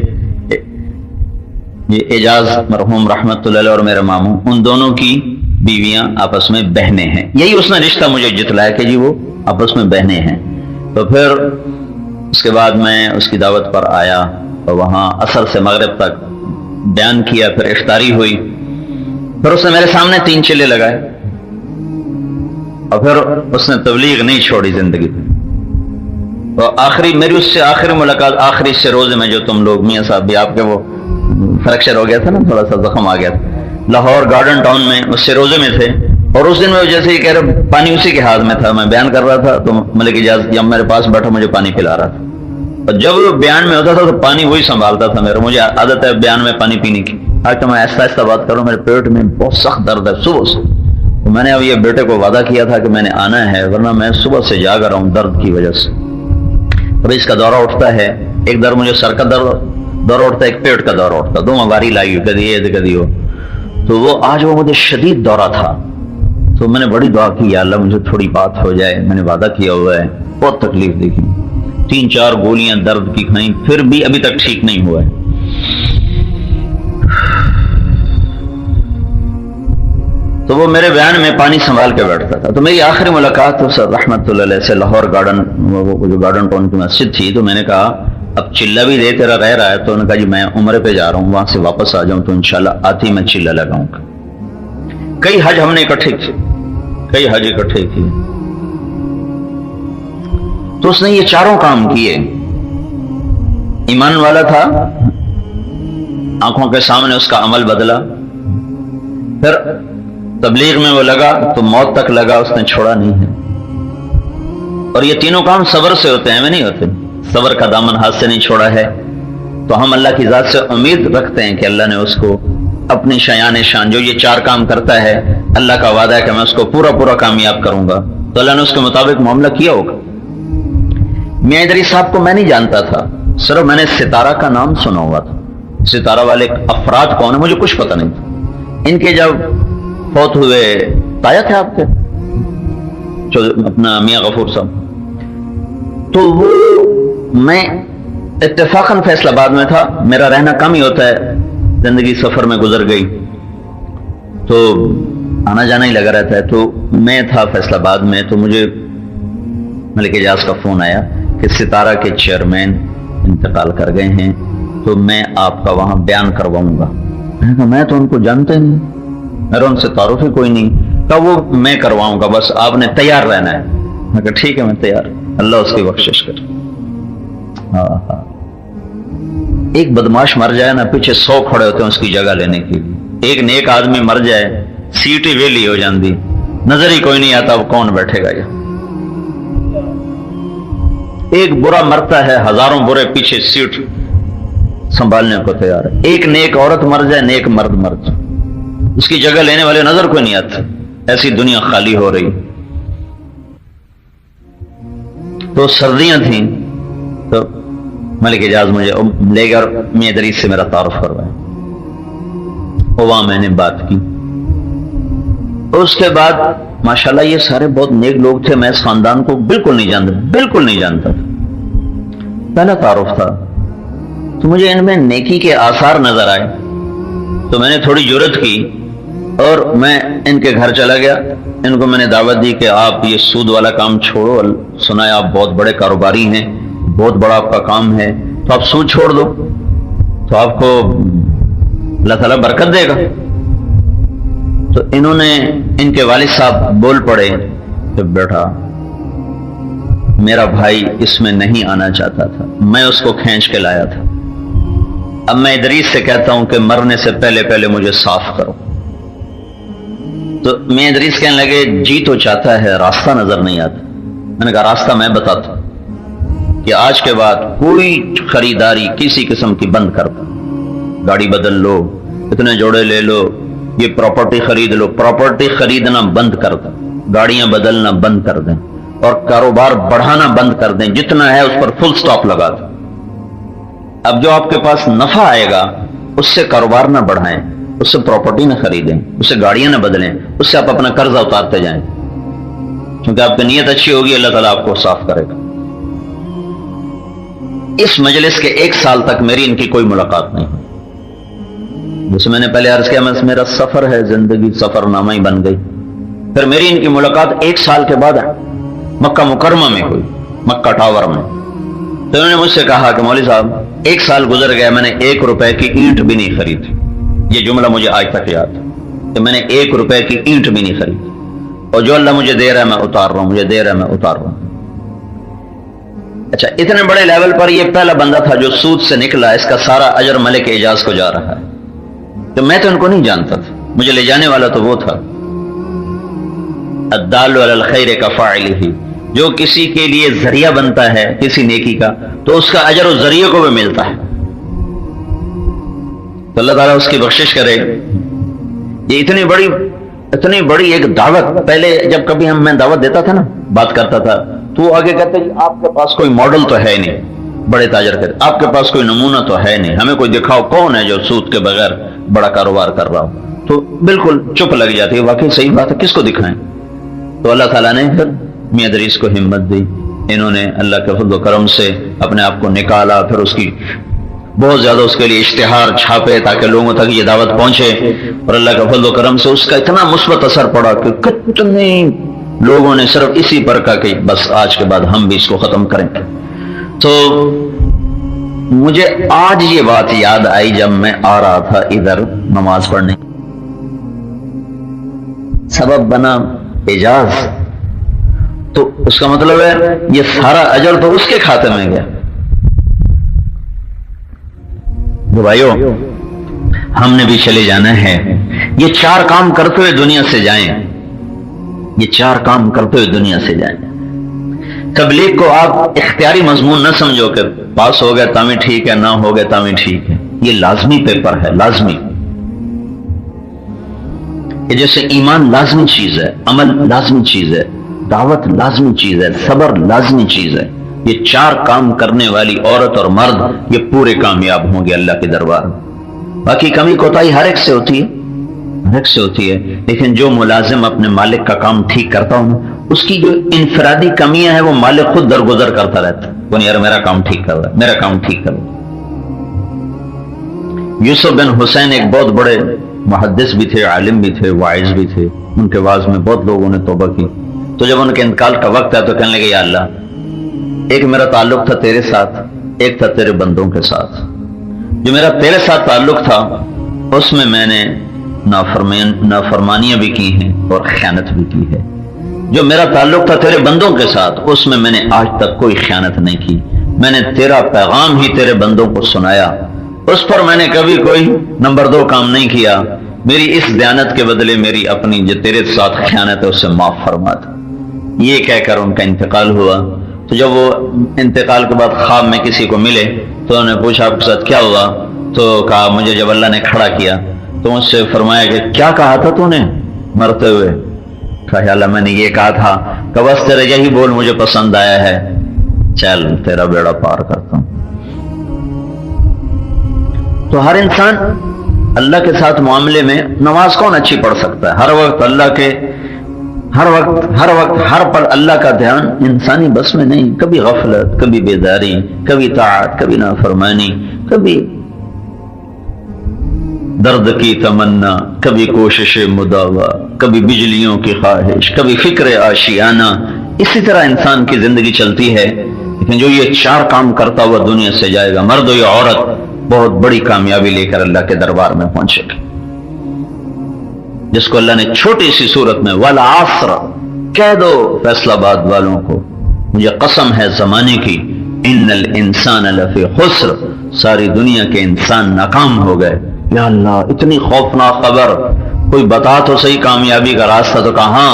یہ اعجاز مرحوم رحمت اللہ علیہ اور میرے ماموں، ان دونوں کی بیویاں آپس میں بہنیں ہیں. یہی اس نے رشتہ مجھے جتلایا کہ جی وہ آپس میں بہنیں ہیں. تو پھر اس کے بعد میں اس کی دعوت پر آیا اور وہاں عصر سے مغرب تک بیان کیا. پھر افطاری ہوئی، پھر اس نے میرے سامنے 3 چلے لگائے، اور پھر اس نے تبلیغ نہیں چھوڑی زندگی میں. اور آخری میری اس سے آخری ملاقات آخری سے روزے میں، جو تم لوگ میاں صاحب بھی آپ کے وہ فریکچر ہو گیا تھا نا، تھوڑا سا زخم آ گیا تھا، لاہور گارڈن ٹاؤن میں اس سے روزے میں تھے. اور اس دن میں جیسے ہی کہہ رہے پانی اسی کے ہاتھ میں تھا، میں بیان کر رہا تھا تو ملک اجاز جب میرے پاس بیٹھا مجھے پانی پلا رہا تھا. اور جب وہ بیان میں ہوتا تھا تو پانی وہی سنبھالتا تھا میرا. مجھے عادت ہے بیان میں پانی پینے کی. آج تو میں ایسا ایسا بات کروں، میرے پیٹ میں بہت سخت درد ہے صبح سے. تو میں نے اب یہ بیٹے کو وعدہ کیا تھا کہ میں نے آنا ہے، ورنہ میں صبح سے جاگ رہا ہوں درد کی وجہ سے. ابھی اس کا دورہ اٹھتا ہے، ایک در مجھے سر کا دورہ اٹھتا ہے، ایک پیٹ کا دورہ اٹھتا ہے، 2 ماری لائی کدی یہ کدی ہو. تو وہ آج وہ مجھے شدید دورہ تھا. تو میں نے بڑی دعا کی، یا اللہ مجھے تھوڑی بات ہو جائے، میں نے وعدہ کیا ہوا ہے. بہت تکلیف دیکھی، 3-4 گولیاں درد کی کھائیں، پھر بھی ابھی تک ٹھیک نہیں ہوا ہے. تو وہ میرے بیان میں پانی سنبھال کے بیٹھتا تھا. تو میری آخری ملاقات تو سر رحمت اللہ علیہ سے لاہور گارڈن، وہ جو گارڈن ٹاؤن کی مسجد تھی. تو میں نے کہا اب چلہ بھی دے تیرا رہ رہا ہے. تو انہوں نے کہا جی میں عمرے پہ جا رہا ہوں، وہاں سے واپس آ جاؤں تو انشاءاللہ آتی میں چلہ لگاؤں گا. کئی حج ہم نے اکٹھے کیے، کئی حج اکٹھے کیے. تو اس نے یہ 4 کام کیے. ایمان والا تھا، آنکھوں کے سامنے اس کا عمل بدلا. پھر تبلیغ میں وہ لگا تو موت تک لگا، اس نے چھوڑا نہیں ہے. اور یہ تینوں کام صبر سے ہوتے ہیں، ہمیں نہیں ہوتے. صبر کا دامن ہاتھ سے نہیں چھوڑا ہے تو ہم اللہ کی ذات سے امید رکھتے ہیں کہ اللہ نے اس کو اپنی شایان شان جو یہ 4 کام کرتا ہے، اللہ کا وعدہ ہے کہ میں اس کو پورا پورا کامیاب کروں گا، تو اللہ نے اس کے مطابق معاملہ کیا ہوگا. میاں ادریس صاحب کو میں نہیں جانتا تھا، صرف میں نے ستارہ کا نام سنا ہوا تھا. ستارہ والے افراد کون ہیں مجھے کچھ پتہ نہیں تھا. ان کے جب فوت ہوئے تایا تھے آپ کے جو اپنا میاں غفور صاحب، تو وہ میں اتفاقاً فیصل آباد میں تھا، میرا رہنا کم ہی ہوتا ہے، زندگی سفر میں گزر گئی تو آنا جانا ہی لگا رہتا ہے. تو میں تھا فیصل آباد میں، تو مجھے ملک اعجاز کا فون آیا کہ ستارہ کے چیئرمین انتقال کر گئے ہیں، تو میں آپ کا وہاں بیان کرواؤں گا. میں تو ان کو جانتا ہی نہیں، میرا ان سے تعارف ہی کوئی نہیں. کہ وہ میں کرواؤں گا، بس آپ نے تیار رہنا ہے. میں کہا ٹھیک ہے میں تیار، اللہ اس کی بخشش کرے. ایک بدماش مر جائے نا، پیچھے 100 کھڑے ہوتے ہیں اس کی جگہ لینے کے لیے. ایک نیک آدمی مر جائے، سیٹ ہی ویلی ہو جاندی، نظر ہی کوئی نہیں آتا اب کون بیٹھے گا. یہ ایک برا مرتا ہے، ہزاروں برے پیچھے سیٹ سنبھالنے کو تیار ہے. ایک نیک عورت مر جائے، نیک مرد مر جائے، اس کی جگہ لینے والے نظر کوئی نہیں آتے. ایسی دنیا خالی ہو رہی. تو سردیاں تھیں تو ملک اعجاز مجھے لے کر میاں ادریس سے میرا تعارف کروایا، اور وہاں میں نے بات کی. اس کے بعد ماشاءاللہ یہ سارے بہت نیک لوگ تھے. میں اس خاندان کو بالکل نہیں جانتا، بالکل نہیں جانتا. پہلا تعارف تھا تو مجھے ان میں نیکی کے آثار نظر آئے، تو میں نے تھوڑی جرت کی اور میں ان کے گھر چلا گیا. ان کو میں نے دعوت دی کہ آپ یہ سود والا کام چھوڑو، سنا ہے آپ بہت بڑے کاروباری ہیں، بہت بڑا آپ کا کام ہے، تو آپ سود چھوڑ دو تو آپ کو اللہ تعالیٰ برکت دے گا. تو انہوں نے، ان کے والد صاحب بول پڑے کہ بیٹا میرا بھائی اس میں نہیں آنا چاہتا تھا، میں اس کو کھینچ کے لایا تھا. اب میں ادریس سے کہتا ہوں کہ مرنے سے پہلے پہلے مجھے صاف کرو. تو میں ادریس کہنے لگے جی تو چاہتا ہے، راستہ نظر نہیں آتا. میں نے کہا راستہ میں بتاتا ہوں کہ آج کے بعد کوئی خریداری کسی قسم کی بند کر دو. گاڑی بدل لو، اتنے جوڑے لے لو، یہ پراپرٹی خرید لو، پراپرٹی خریدنا بند کر دیں، گاڑیاں بدلنا بند کر دیں، اور کاروبار بڑھانا بند کر دیں. جتنا ہے اس پر فل سٹاپ لگا دیں. اب جو آپ کے پاس نفع آئے گا اس سے کاروبار نہ بڑھائیں، اس سے پراپرٹی نہ خریدیں، اس سے گاڑیاں نہ بدلیں، اس سے آپ اپنا قرضہ اتارتے جائیں، کیونکہ آپ کی نیت اچھی ہوگی، اللہ تعالیٰ آپ کو صاف کرے گا. اس مجلس کے 1 سال تک میری ان کی کوئی ملاقات نہیں ہوئی. جیسے میں نے پہلے عرض کیا، میرا سفر ہے، زندگی سفر نامہ ہی بن گئی. پھر میری ان کی ملاقات 1 سال کے بعد مکہ مکرمہ میں ہوئی، مکہ ٹاور میں. تو انہوں نے مجھ سے کہا کہ مولوی صاحب 1 سال گزر گیا، میں نے 1 روپے کی اینٹ بھی نہیں خریدی. یہ جملہ مجھے آج تک یاد ہے کہ میں نے 1 روپے کی اینٹ بھی نہیں خریدی، اور جو اللہ مجھے دے رہا ہے میں اتار رہا ہوں، مجھے دے رہا ہے میں اتار رہا ہوں. اچھا، اتنے بڑے لیول پر یہ پہلا بندہ تھا جو سود سے نکلا. اس کا سارا اجر ملک اعجاز کو جا رہا ہے. تو میں تو ان کو نہیں جانتا تھا، مجھے لے جانے والا تو وہ تھا. الدال علی الخیر کفاعلہ، جو کسی کے لیے ذریعہ بنتا ہے کسی نیکی کا تو اس کا اجر اس ذریعے کو بھی ملتا ہے. تو اللہ تعالیٰ اس کی بخشش کرے. یہ اتنی بڑی ایک دعوت. پہلے جب کبھی میں دعوت دیتا تھا نا، بات کرتا تھا، تو وہ آگے کہتے ہیں آپ کے پاس کوئی ماڈل تو ہے نہیں، بڑے تاجر کرے، آپ کے پاس کوئی نمونہ تو ہے نہیں، ہمیں کوئی دکھاؤ کون ہے جو سود کے بغیر بڑا کاروبار کر رہا ہو. تو بالکل چپ لگ جاتی ہے، واقعی صحیح بات ہے، کس کو دکھائیں. تو اللہ تعالیٰ نے پھر میاں ادریس کو ہمت دی. انہوں نے اللہ کے فضل و کرم سے اپنے آپ کو نکالا. پھر اس کی بہت زیادہ اس کے لیے اشتہار چھاپے تاکہ لوگوں تک یہ دعوت پہنچے، اور اللہ کے فضل و کرم سے اس کا اتنا مثبت اثر پڑا کہ کتنے لوگوں نے صرف اسی پر کہا کہ بس آج کے بعد ہم بھی اس کو ختم کریں. تو مجھے آج یہ بات یاد آئی جب میں آ رہا تھا ادھر نماز پڑھنے. سبب بنا اعجاز، تو اس کا مطلب ہے یہ سارا اجر تو اس کے کھاتے میں گیا. بھائیو، ہم نے بھی چلے جانا ہے. یہ 4 کام کرتے ہوئے دنیا سے جائیں، یہ 4 کام کرتے ہوئے دنیا سے جائیں. تبلیغ کو آپ اختیاری مضمون نہ سمجھو کہ پاس ہو گئے تامی ٹھیک ہے، نہ ہو گئے تامی ٹھیک ہے. یہ لازمی پیپر ہے، لازمی. کہ جیسے ایمان لازمی چیز ہے، عمل لازمی چیز ہے، دعوت لازمی چیز ہے، صبر لازمی چیز ہے. یہ 4 کام کرنے والی عورت اور مرد یہ پورے کامیاب ہوں گے اللہ کے دربار میں. باقی کمی کوتاہی ہر ایک سے ہوتی ہے، ہر ایک سے ہوتی ہے. لیکن جو ملازم اپنے مالک کا کام ٹھیک کرتا ہو نا، اس کی جو انفرادی کمیاں ہیں وہ مالک خود درگزر کرتا رہتا ہے. وہ نہیں، یار میرا کام ٹھیک کر رہا ہے، میرا کام ٹھیک کر رہا ہے. یوسف بن حسین ایک بہت بڑے محدث بھی تھے، عالم بھی تھے، واعظ بھی تھے. ان کے واعظ میں بہت لوگوں نے توبہ کی. تو جب ان کے انتقال کا وقت آیا تو کہنے لگے یا اللہ، ایک میرا تعلق تھا تیرے ساتھ، ایک تھا تیرے بندوں کے ساتھ. جو میرا تیرے ساتھ تعلق تھا اس میں نے نافرمانیاں بھی کی ہیں اور خیانت بھی کی ہے. جو میرا تعلق تھا تیرے بندوں کے ساتھ اس میں نے آج تک کوئی خیانت نہیں کی. میں نے تیرا پیغام ہی تیرے بندوں کو سنایا، اس پر میں نے کبھی کوئی نمبر 2 کام نہیں کیا. میری اس دیانت کے بدلے میری اپنی جو تیرے ساتھ خیانت ہے اسے معاف فرما دے. یہ کہہ کر ان کا انتقال ہوا. تو جب وہ انتقال کے بعد خواب میں کسی کو ملے تو انہوں نے پوچھا آپ کے ساتھ کیا ہوا؟ تو کہا مجھے جب اللہ نے کھڑا کیا تو مجھ سے فرمایا کہ کیا کہا تھا تو نے مرتے ہوئے؟ کہا یا اللہ میں نے یہ کہا تھا کہ بس تیرے یہی بول مجھے پسند آیا ہے، چل تیرا بیڑا پار کرتا ہوں. تو ہر انسان اللہ کے ساتھ معاملے میں، نماز کون اچھی پڑھ سکتا ہے؟ ہر وقت اللہ کے، ہر وقت ہر پل اللہ کا دھیان انسانی بس میں نہیں. کبھی غفلت، کبھی بیداری، کبھی طاعت، کبھی نافرمانی، کبھی درد کی تمنا، کبھی کوشش مداوا، کبھی بجلیوں کی خواہش، کبھی فکر آشیانہ. اسی طرح انسان کی زندگی چلتی ہے. لیکن جو یہ 4 کام کرتا ہوا دنیا سے جائے گا، مرد ہو یا عورت، بہت بڑی کامیابی لے کر اللہ کے دربار میں پہنچے گا. جس کو اللہ نے چھوٹی سی صورت میں والعصر کہہ دو فیصلہ آباد والوں کو، مجھے قسم ہے زمانے کی، ان الانسان لفی خسر، ساری دنیا کے انسان ناکام ہو گئے. یا اللہ اتنی خوفناک خبر، کوئی بتا تو صحیح کامیابی کا راستہ. تو کہاں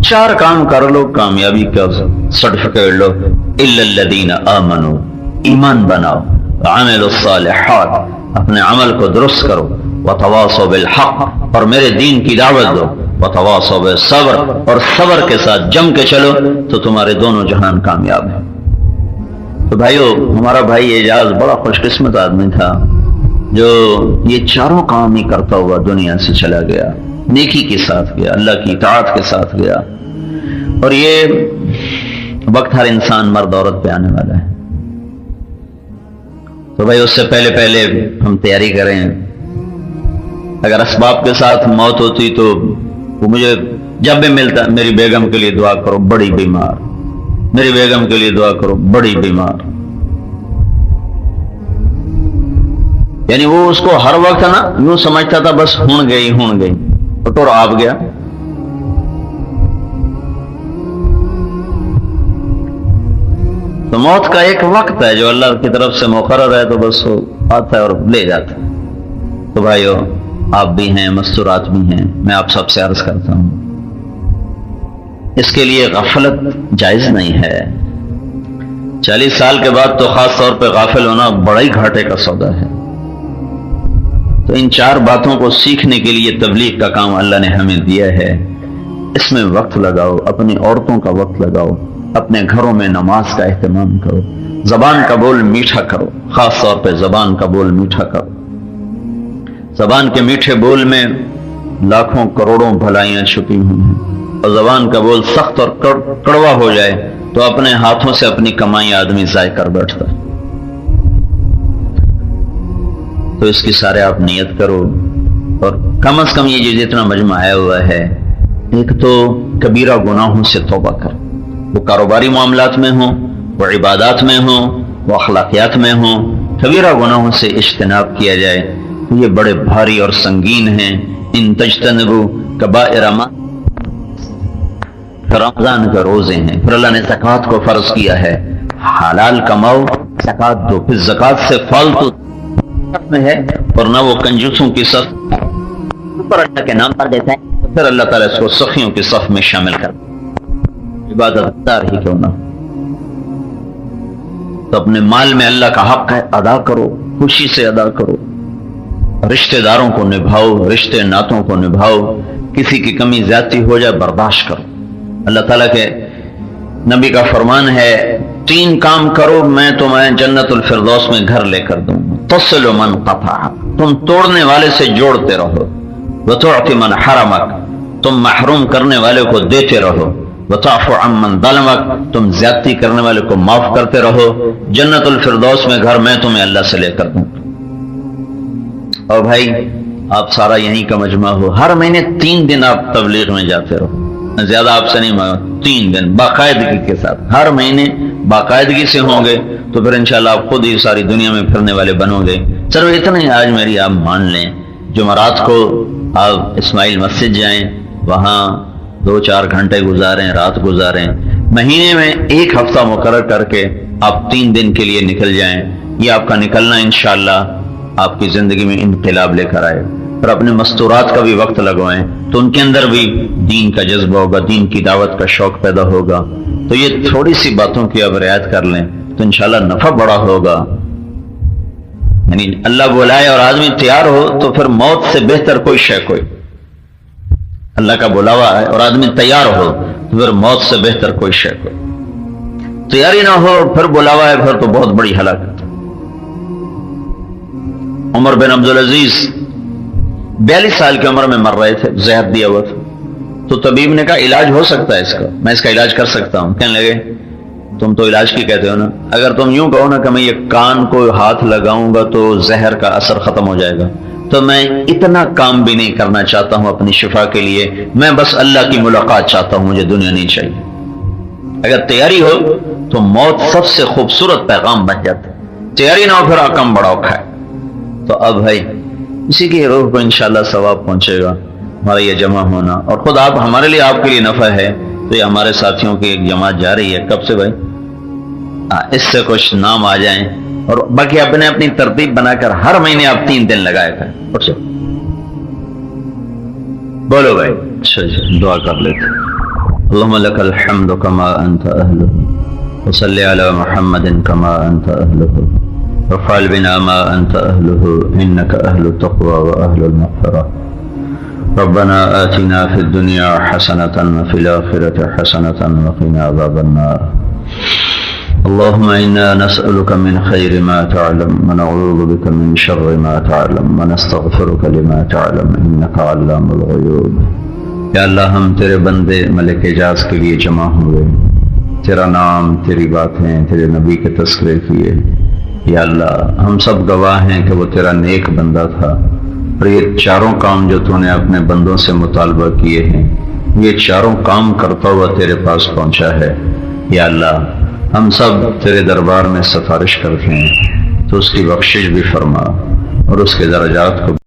4 کام کر لو کامیابی کا سرٹیفکیٹ لو. الا الذین آمنوا، ایمان بناؤ، عملوا الصالحات، اپنے عمل کو درست کرو، وتواصوا بالحق، اور میرے دین کی دعوت دو، وتواصوا بالصبر، اور صبر کے ساتھ جم کے چلو تو تمہارے دونوں جہان کامیاب ہیں. تو بھائیو، ہمارا بھائی اعجاز بڑا خوش قسمت آدمی تھا جو یہ 4 کام ہی کرتا ہوا دنیا سے چلا گیا. نیکی کے ساتھ گیا، اللہ کی اطاعت کے ساتھ گیا. اور یہ وقت ہر انسان مرد عورت پہ آنے والا ہے. تو بھائی اس سے پہلے ہم تیاری کریں. اگر اسباب کے ساتھ موت ہوتی تو وہ مجھے جب بھی ملتا، میری بیگم کے لیے دعا کرو بڑی بیمار، میری بیگم کے لیے دعا کرو بڑی بیمار. یعنی وہ اس کو ہر وقت نا یوں سمجھتا تھا بس ہون گئی اور آپ گیا. تو موت کا ایک وقت ہے جو اللہ کی طرف سے مقرر ہے، تو بس وہ آتا ہے اور لے جاتا ہے. تو بھائیو، آپ بھی ہیں، مستورات بھی ہیں. میں آپ سب سے عرض کرتا ہوں اس کے لیے غفلت جائز نہیں ہے. 40 سال کے بعد تو خاص طور پہ غافل ہونا بڑا ہی گھاٹے کا سودا ہے. تو ان 4 باتوں کو سیکھنے کے لیے تبلیغ کا کام اللہ نے ہمیں دیا ہے. اس میں وقت لگاؤ، اپنی عورتوں کا وقت لگاؤ، اپنے گھروں میں نماز کا اہتمام کرو، زبان کا بول میٹھا کرو، خاص طور پہ زبان کا بول میٹھا کرو. زبان کے میٹھے بول میں لاکھوں کروڑوں بھلائیاں چھپی ہوئی ہیں. اور زبان کا بول سخت اور کڑوا ہو جائے تو اپنے ہاتھوں سے اپنی کمائی آدمی ضائع کر بیٹھتا ہے. تو اس کی سارے آپ نیت کرو. اور کم از کم یہ جو جتنا مجمع آیا ہوا ہے، ایک تو کبیرہ گناہوں سے توبہ کر. وہ کاروباری معاملات میں ہوں، وہ عبادات میں ہوں، وہ اخلاقیات میں ہوں، کبیرہ گناہوں سے اجتناب کیا جائے. یہ بڑے بھاری اور سنگین ہیں. ان تجتنبوا کبائر ما، رمضان کے روزے ہیں، پھر اللہ نے زکوٰۃ کو فرض کیا ہے. حلال کماؤ، زکوٰۃ دو. پھر زکوٰۃ سے فالتو میں ہے اور نہ وہ کنجوسوں کی صف اوپر اللہ کے نام پر دیتا ہے، پھر اللہ تعالیٰ اس کو سخیوں کی صف میں شامل کر. عبادت دار ہی کیوں نہ. تو اپنے مال میں اللہ کا حق ہے ادا کرو، خوشی سے ادا کرو، رشتہ داروں کو نبھاؤ، رشتے ناتوں کو نبھاؤ، کسی کی کمی زیادتی ہو جائے برداشت کرو۔ اللہ تعالیٰ کے نبی کا فرمان ہے 3 کام کرو میں تمہیں جنت الفردوس میں گھر لے کر دوں گا۔ تصل من قطع، تم توڑنے والے سے جوڑتے رہو، وتعطی من حرمک، تم محروم کرنے والے کو دیتے رہو، وتعفو عن من ظلمک، تم زیادتی کرنے والے کو معاف کرتے رہو، جنت الفردوس میں گھر میں تمہیں اللہ سے لے کر دوں گا۔ اور بھائی آپ سارا یہیں کا مجمع ہو، ہر مہینے 3 دن آپ تبلیغ میں جاتے رہو، میں زیادہ آپ سے نہیں مانگا، 3 دن باقاعدگی کے ساتھ ہر مہینے باقاعدگی سے ہوں گے تو پھر انشاءاللہ آپ خود ہی ساری دنیا میں پھرنے والے بنو گے۔ چلو اتنا ہی آج میری آپ مان لیں، جمعرات کو آپ اسماعیل مسجد جائیں، وہاں 2-4 گھنٹے گزاریں، رات گزاریں، مہینے میں 1 ہفتہ مقرر کر کے آپ 3 دن کے لیے نکل جائیں، یہ آپ کا نکلنا انشاءاللہ آپ کی زندگی میں انقلاب لے کر آئے۔ اور اپنے مستورات کا بھی وقت لگوائیں تو ان کے اندر بھی دین کا جذبہ ہوگا، دین کی دعوت کا شوق پیدا ہوگا۔ تو یہ تھوڑی سی باتوں کی آپ رعایت کر لیں تو انشاءاللہ نفع بڑا ہوگا۔ یعنی اللہ بلائے اور آدمی تیار ہو تو پھر موت سے بہتر کوئی شے کوئی، اللہ کا بلاوا ہے اور آدمی تیار ہو تو پھر موت سے بہتر کوئی شے کوئی، تیاری نہ ہو پھر بلاوا ہے پھر تو بہت بڑی ہلاکت۔ عمر بن عبدالعزیز 42 سال کی عمر میں مر رہے تھے، زہر دیا ہوا تھا، تو طبیب نے کہا علاج ہو سکتا ہے اس کا، میں اس کا علاج کر سکتا ہوں۔ کہنے لگے تم تو علاج کی کہتے ہو نا، اگر تم یوں کہو نا کہ میں یہ کان کو ہاتھ لگاؤں گا تو زہر کا اثر ختم ہو جائے گا، تو میں اتنا کام بھی نہیں کرنا چاہتا ہوں اپنی شفا کے لیے، میں بس اللہ کی ملاقات چاہتا ہوں، مجھے دنیا نہیں چاہیے۔ اگر تیاری ہو تو موت سب سے خوبصورت پیغام بن جاتا ہے، تیاری نہ ہو پھر حکم بڑا اوکھا ہے۔ تو اب بھائی اسی کی روح کو انشاءاللہ ثواب پہنچے گا ہمارا یہ جمع ہونا، اور خود آپ ہمارے لیے آپ کے لیے نفع ہے۔ تو یہ ہمارے ساتھیوں کی ایک جماعت جا رہی ہے، کب سے بھائی؟ اس سے کچھ نام آ جائیں، اور باقی اپنے اپنی ترتیب بنا کر ہر مہینے آپ 3 دن لگائے تھے۔ بولو بھائی، اچھا دعا کر لیتے۔ اللہم لک الحمد کما انت اہلہ، وصلی علی محمد کما انت اہلہ، وفعل بنا ما انت اہلہ، انک اہل التقوی واہل المغفرہ۔ ربنا آتنا فی الدنیا حسنة وفی الآخرة حسنة وقنا عذاب النار۔ اللهم إنا نسألك من خير ما تعلم ونعوذ بك من شر ما تعلم ونستغفرك لما تعلم إنك علام الغیوب۔ یا اللہ ہم تیرے بندے ملک اعجاز کے لیے جمع ہوئے، تیرا نام، تیری باتیں، تیرے نبی کے تذکرے کیے۔ یا اللہ ہم سب گواہ ہیں کہ وہ تیرا نیک بندہ تھا، اور یہ چاروں کام جو تو نے اپنے بندوں سے مطالبہ کیے ہیں یہ چاروں کام کرتا ہوا تیرے پاس پہنچا ہے۔ یا اللہ ہم سب تیرے دربار میں سفارش کرتے ہیں تو اس کی بخشش بھی فرما اور اس کے درجات کو